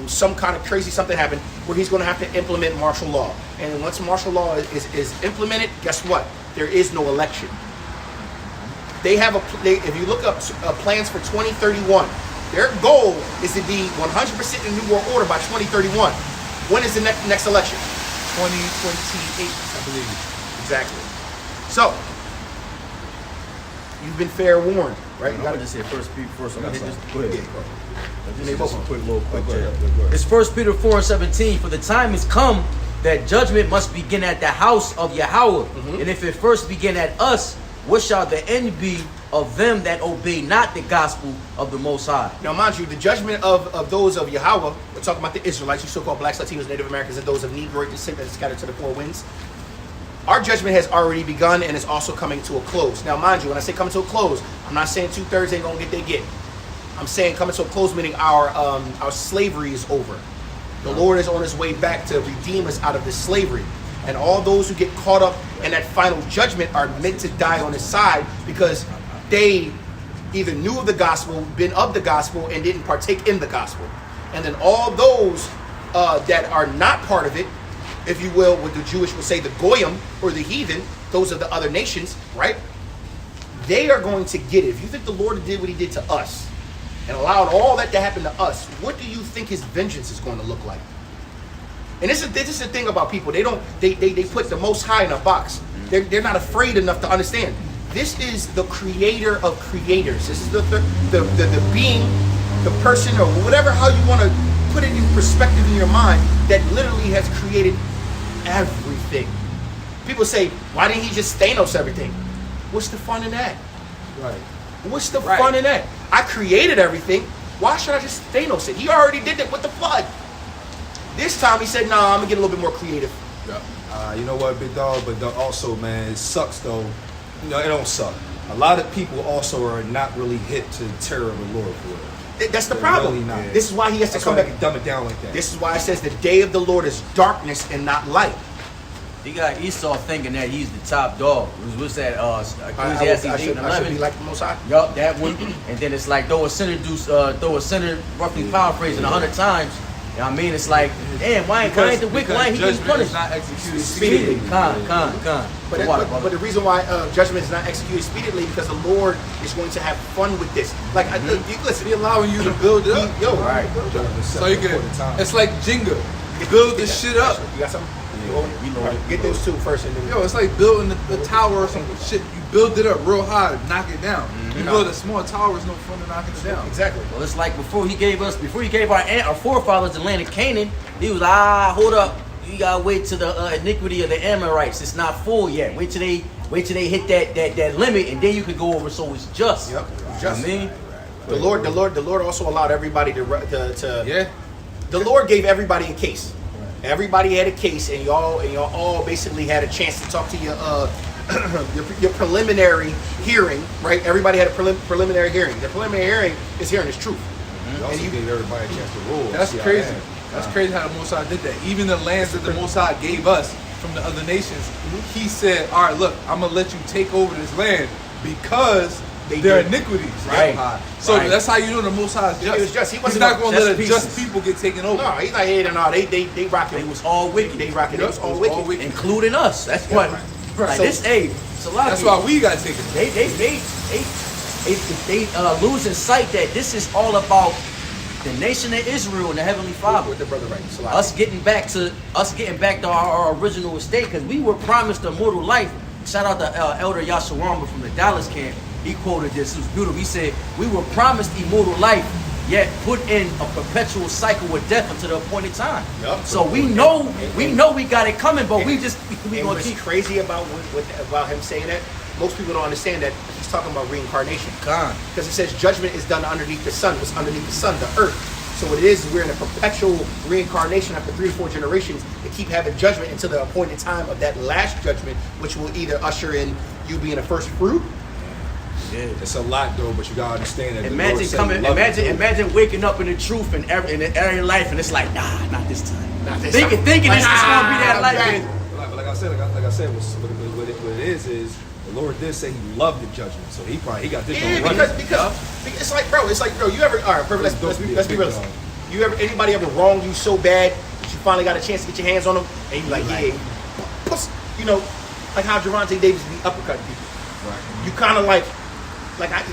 some kind of crazy something happened where he's going to have to implement martial law. And once martial law is implemented, guess what? There is no election. They have if you look up plans for 2031, their goal is to be 100% in New World Order by 2031. When is the next election? 2028, I believe. Exactly. So, you've been fair warned, right? I'm gonna just say first. I'm gonna hit this. Go ahead. They both Just a quick little Go check. ahead. It's 1 Peter 4:17. For the time is come that judgment must begin at the house of Yahweh. And if it first begin at us, what shall the end be of them that obey not the gospel of the Most High? Now, mind you, the judgment of those of Yahweh, we're talking about the Israelites, you so-called blacks, Latinos, Native Americans, and those of Negroid descent that is scattered to the four winds. Our judgment has already begun and is also coming to a close. Now, mind you, when I say coming to a close, I'm not saying 2/3 ain't gonna get their get. I'm saying coming to a close, meaning our slavery is over. The Lord is on his way back to redeem us out of this slavery. And all those who get caught up in that final judgment are meant to die on his side because they either knew of the gospel, been of the gospel, and didn't partake in the gospel. And then all those that are not part of it, if you will, what the Jewish would say, the goyim or the heathen, those are the other nations, right? They are going to get it. If you think the Lord did what he did to us and allowed all that to happen to us, what do you think his vengeance is going to look like? And this is the thing about people. They put the Most High in a box. They're not afraid enough to understand. This is the creator of creators. This is the being, the person, or whatever, how you want to put it in perspective in your mind, that literally has created everything. People say, why didn't he just Thanos everything? What's the fun in that? Right. What's the fun in that? I created everything. Why should I just Thanos it? He already did it with the flood. This time he said, nah, I'm going to get a little bit more creative. Yeah. You know what, big dog? But also, man, it sucks though. You know, it don't suck. A lot of people also are not really hit to the terror of the Lord for it. That's the They're problem. really not. This is why he has That's to come why back. they dumb it down like that. This is why it says the day of the Lord is darkness and not light. He got Esau thinking that he's the top dog. What's that? Ecclesiastes I 8 should and be 11. like the Most High. Yup, that one. And then it's like throw a sinner roughly paraphrasing 100 times. You know what I mean? It's like, damn, why ain't the wicked? Why ain't he getting judgment punished? is not executed Speedily. speedily. Con. But the reason why judgment is not executed speedily because the Lord is going to have fun with this. Like, listen, He allowing you to build it up. yo, Right. So you can. It's like Jenga. Build this shit up. You got something? We know it. Get those two first, and then Yo, it's like building a tower or some shit. You build it up real high, knock it down. You build a small tower, it's no fun to knocking it down. exactly. Well, it's like before he gave our forefathers the land of Canaan, he was hold up, you gotta wait till the iniquity of the Amorites. It's not full yet. Wait till they hit that limit, and then you can go over. So it's just. Yep. You Just. know what I mean, The Lord also allowed everybody to Yeah. The Lord gave everybody a case. Everybody had a case, and y'all all basically had a chance to talk to your preliminary hearing, right? Everybody had a preliminary hearing. The preliminary hearing is hearing his truth. You also gave everybody a chance to rule. That's See how crazy. that- That's crazy how the Most High did that. Even the lands that the Most High gave us from the other nations, he said, all right, look, I'm going to let you take over this land because their did. iniquities. Right. High. So Right. that's how you know the Most High is just. He was just. He He's wasn't not going to let a just just pieces. people get taken over. No, he's like, hey, no, they rocking. it was all wicked, They rocking. It was all It was wicked. all wicked. including us. That's what. Like So- this, it's a lot That's of why people. we got taken over. They losing sight that this is all about the nation of Israel and the Heavenly Father. With the brother right. So Us getting back to our original estate, because we were promised immortal life. Shout out to Elder Yashawamba from the Dallas camp. He quoted this. It was beautiful. He said, "We were promised immortal life, yet put in a perpetual cycle with death until the appointed time." Yup. So we know we got it coming, but we And gonna what's keep. crazy about about him saying that, most people don't understand that he's talking about reincarnation. Con. Because it says judgment is done underneath the sun. What's underneath the sun? The earth. So what it is we're in a perpetual reincarnation after 3 or 4 generations to keep having judgment until the appointed time of that last judgment, which will either usher in you being a first fruit, Yeah. It's a lot though, but you gotta understand that. the Lord Imagine said coming. he loved Imagine, you. imagine waking up in the truth in every life, and it's like, nah, not this time. Not this Thinking time. it's gonna be that Nah, life. okay. and- Like I said, what it is the Lord did say He loved the judgment, so He got this. Yeah, one running. because it's like, bro, you ever, all right, perfect, let's be real. You ever, anybody ever wronged you so bad that you finally got a chance to get your hands on them, and you like, yeah, you know, like how Gervonta Davis be uppercutting people. Right. You kind of like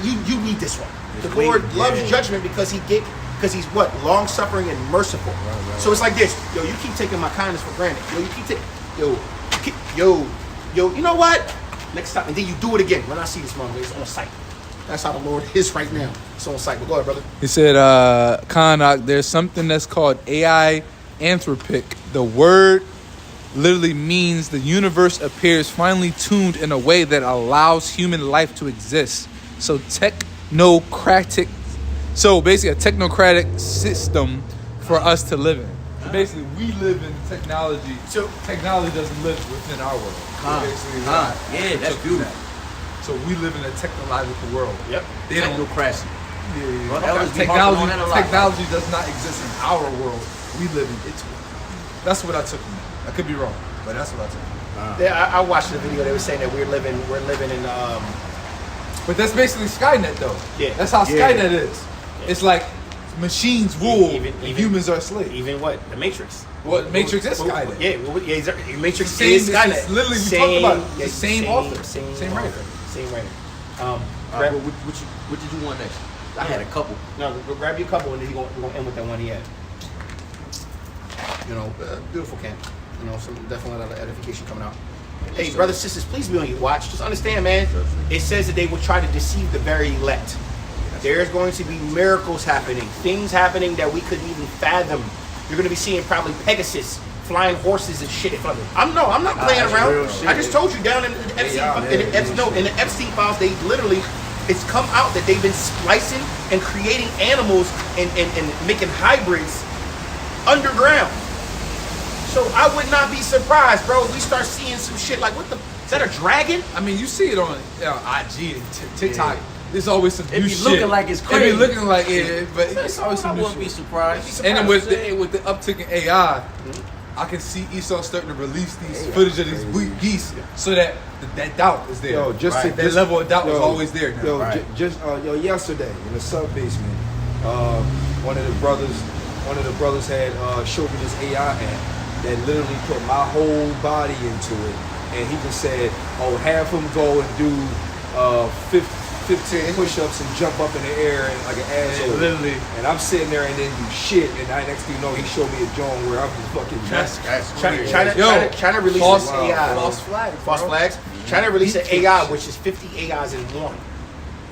you need this one. The Lord loves judgment because he's what, long suffering and merciful. Right. So it's like this, yo, you keep taking my kindness for granted. Yo, you keep taking, yo, you know what? Next time, and then you do it again. When I see this motherfucker, it's on sight. That's how the Lord is right now. It's on sight. But go ahead, brother. He said, Kanak, there's something that's called AI anthropic. The word literally means the universe appears finely tuned in a way that allows human life to exist. So basically a technocratic system for us to live in. So basically, we live in technology. So- technology doesn't live within our world. Basically, Yeah, that's beautiful. So we live in a technological world. Yep. They don't. Technocracy. Yeah. Well, elders be harping on that a lot. Technology does not exist in our world. We live in its world. That's what I took from that. I could be wrong, but that's what I took from that. Yeah, I watched the video. They were saying that we're living in But that's basically Skynet, though. Yeah. That's how Yeah. Skynet is. It's like machines rule Even- and humans are slaves. even what the Matrix. Well, Matrix is Skynet. Yeah, exactly. Matrix Same- is it's Skynet. literally, we talked about it. The same author. Same writer. Same writer. What did you want next? I had a couple. No, go grab your couple and then we're gonna end with that one he had. You know, beautiful camp. You know, some definitely a lot of edification coming out. Hey, brothers, sisters, please be on your watch. Just understand, man. It says that they will try to deceive the very elect. There's going to be miracles happening, things happening that we couldn't even fathom. You're going to be seeing probably Pegasus flying horses and shit. I'm not playing that's around. real shit. I just told you down in the Epstein files, they literally, it's come out that they've been splicing and creating animals and making hybrids underground. So I would not be surprised, bro, if we start seeing some shit like, what the, is that a dragon? I mean, you see it on IG and TikTok. There's always some It new be shit. looking like it's It crazy. be looking like it, but it's always I some new wouldn't be shit. surprised. And then with the uptick in AI, I can see Esau starting to release these footage of these geese, so that that doubt is there. Yo, just to- that just- level of doubt was yo, always there. Now. Yo, Right. yesterday in the sub basement, one of the brothers had showed me this AI app that literally put my whole body into it, and he just said, "Oh, have him go and do 15 push-ups and jump up in the air and like an asshole." literally. And I'm sitting there and then do shit, and next thing you know, he showed me a joint where I'm just fucking. China released false, this AI. false flags. False bro. flags. China released an AI which is 50 AIs in one.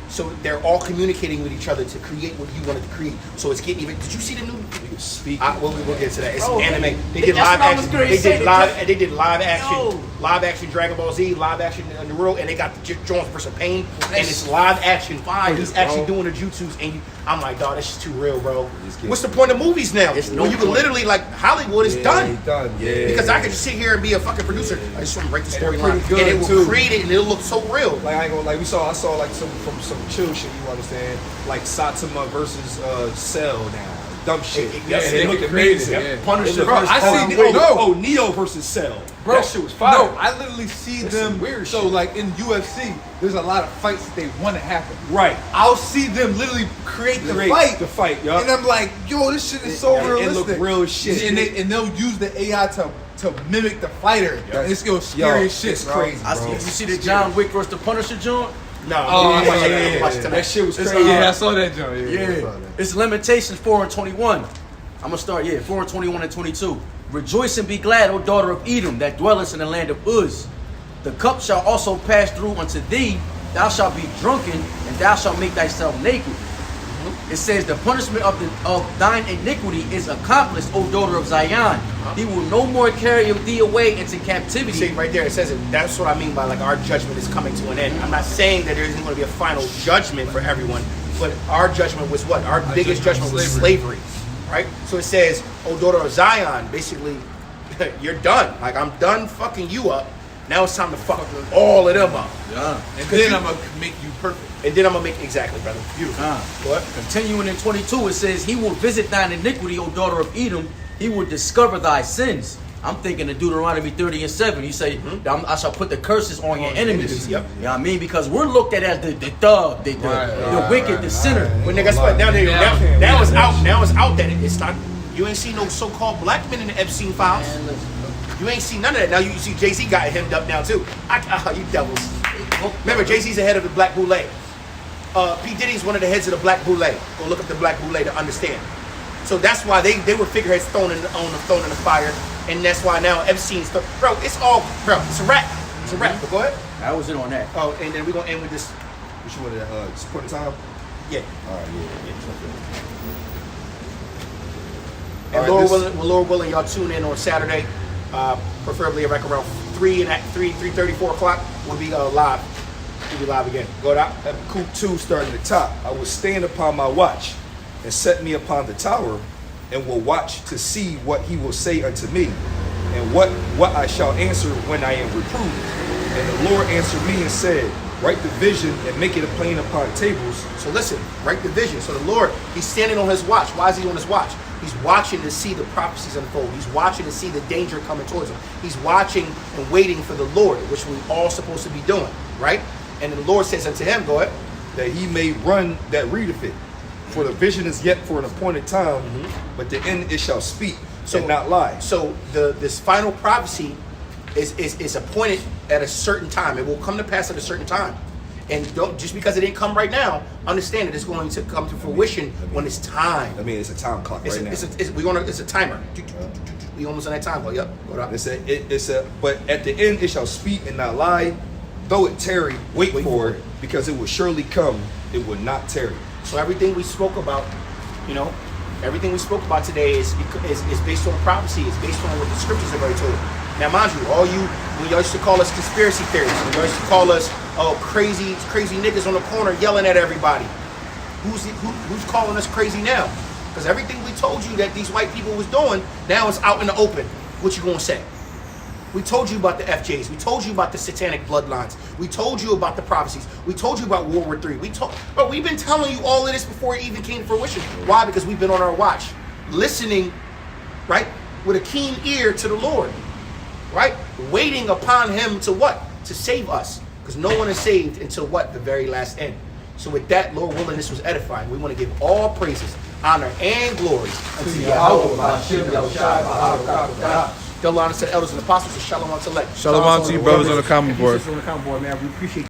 So they're all communicating with each other to create what you wanted to create. So it's getting even. Did you see the new? Speaking. We'll get to that. It's Bro, anime. They did that's live what I was action. gonna They say. did live Yo. action Dragon Ball Z, live action Naruto, and they got the Jones versus Pain, and it's live action. Fire, Where he's bro. actually doing the jutsus, and I'm like, dog, that's just too real, bro. Just get- What's the point of movies now? It's no When you can point. literally like Hollywood is done. Done. Yeah. Because I could just sit here and be a fucking producer. I just want to write the And they're storyline, pretty good, and it will too. create it, and it'll look so real. Like I ain't gonna like I saw like some chill shit, you understand? Like Satsuma versus Cell now. Dumb shit. Yeah, and they it looked get amazing. crazy, yeah. Punisher Bro, versus I Paul see Rudd. Neo versus Cell. Bro, That shit was fire. No, I literally see That's some them. weird so, shit. like in UFC, there's a lot of fights that they want to happen. Right. I'll see them literally create the fight, yup. and I'm like, yo, this shit is so It realistic. look real as shit. And they'll use the AI to mimic the fighter. And it's gonna scary as shit, it's bro. crazy. I see. Bro. You see the John Wick versus the Punisher joint? No, Oh, I watched yeah, that. I watched yeah. tonight. That shit was It's, crazy. Yeah, I saw that joint. Yeah. I saw that. It's Limitations 4 and 21. I'm gonna start, 4 and 21 and 22. Rejoice and be glad, O daughter of Edom, that dwellest in the land of Uz. The cup shall also pass through unto thee. Thou shalt be drunken, and thou shalt make thyself naked. It says the punishment of thine iniquity is accomplished, O daughter of Zion. He will no more carry thee away into captivity. See, right there, it says it. That's what I mean by like our judgment is coming to an end. I'm not saying that there isn't going to be a final judgment for everyone, but our judgment was what? Our biggest judgment was slavery, right? So it says, "Oh, daughter of Zion," basically, you're done. Like I'm done fucking you up. Now it's time to fuck all of them up. Yeah. And then I'm gonna make you perfect. And then I'm gonna make exactly, brother. Beautiful. What? Continuing in 22, it says, "He will visit thine iniquity, O daughter of Edom. He will discover thy sins." I'm thinking of Deuteronomy 30 and 7. You say, "I shall put the curses on your enemies." Yep. You know what I mean? Because we're looked at as the thug, the wicked, the sinner. But guess what? Now it's out. Now it's out that it's not. You ain't seen no so-called black men in the Epstein files. You ain't seen none of that. Now you see Jay-Z got hemmed up now too. You devils. Remember, Jay-Z's the head of the Black Boule. P. Diddy's one of the heads of the Black Boule. Go look up the Black Boule to understand. So that's why they were figureheads thrown in the fire, and that's why now Epstein's bro. It's a wrap. It's a wrap. But go ahead. I wasn't on that. Oh, and then we're gonna end with this. Which one? Just point in time. Yeah. All right. Yeah. And Lord willing, y'all tune in on Saturday, preferably like around 3:30, 4 o'clock. We'll be live. We'll be live again. Go down. Habakkuk 2 starting at the top. I will stand upon my watch and set me upon the tower, and will watch to see what he will say unto me, and what I shall answer when I am reproved. And the Lord answered me and said, write the vision and make it a plain upon tables. So listen, write the vision. So the Lord, he's standing on his watch. Why is he on his watch? He's watching to see the prophecies unfold. He's watching to see the danger coming towards him. He's watching and waiting for the Lord, which we're all supposed to be doing, right? And the Lord says unto him, go ahead, that he may run that readeth it. For the vision is yet for an appointed time, but the end it shall speak and not lie. So this final prophecy is appointed at a certain time. It will come to pass at a certain time. And don't just because it didn't come right now, understand that it's going to come to fruition when it's time. I mean, it's a time clock right now. It's a timer. We almost on that time. Yep. Go down. But at the end it shall speak and not lie. Though it tarry, wait for it, because it will surely come. It will not tarry. So everything we spoke about, everything we spoke about today is based on prophecy. It's based on what the scriptures have already told. Now, mind you, when y'all used to call us conspiracy theorists, when y'all used to call us crazy niggas on the corner yelling at everybody, who's calling us crazy now? Because everything we told you that these white people was doing, now it's out in the open. What you gonna say? We told you about the FJs. We told you about the satanic bloodlines. We told you about the prophecies. We told you about World War III. But we've been telling you all of this before it even came to fruition. Why? Because we've been on our watch, listening, right, with a keen ear to the Lord, right, waiting upon Him to what? To save us. Because no one is saved until what? The very last end. So with that, Lord willing, this was edifying. We want to give all praises, honor, and glory unto Yahweh, Ba'ashem, Yahushua, Ba'arakah. Tell honor to the elders and apostles, and shalom to elect. Shalom to you, brothers on the common board. Man, we appreciate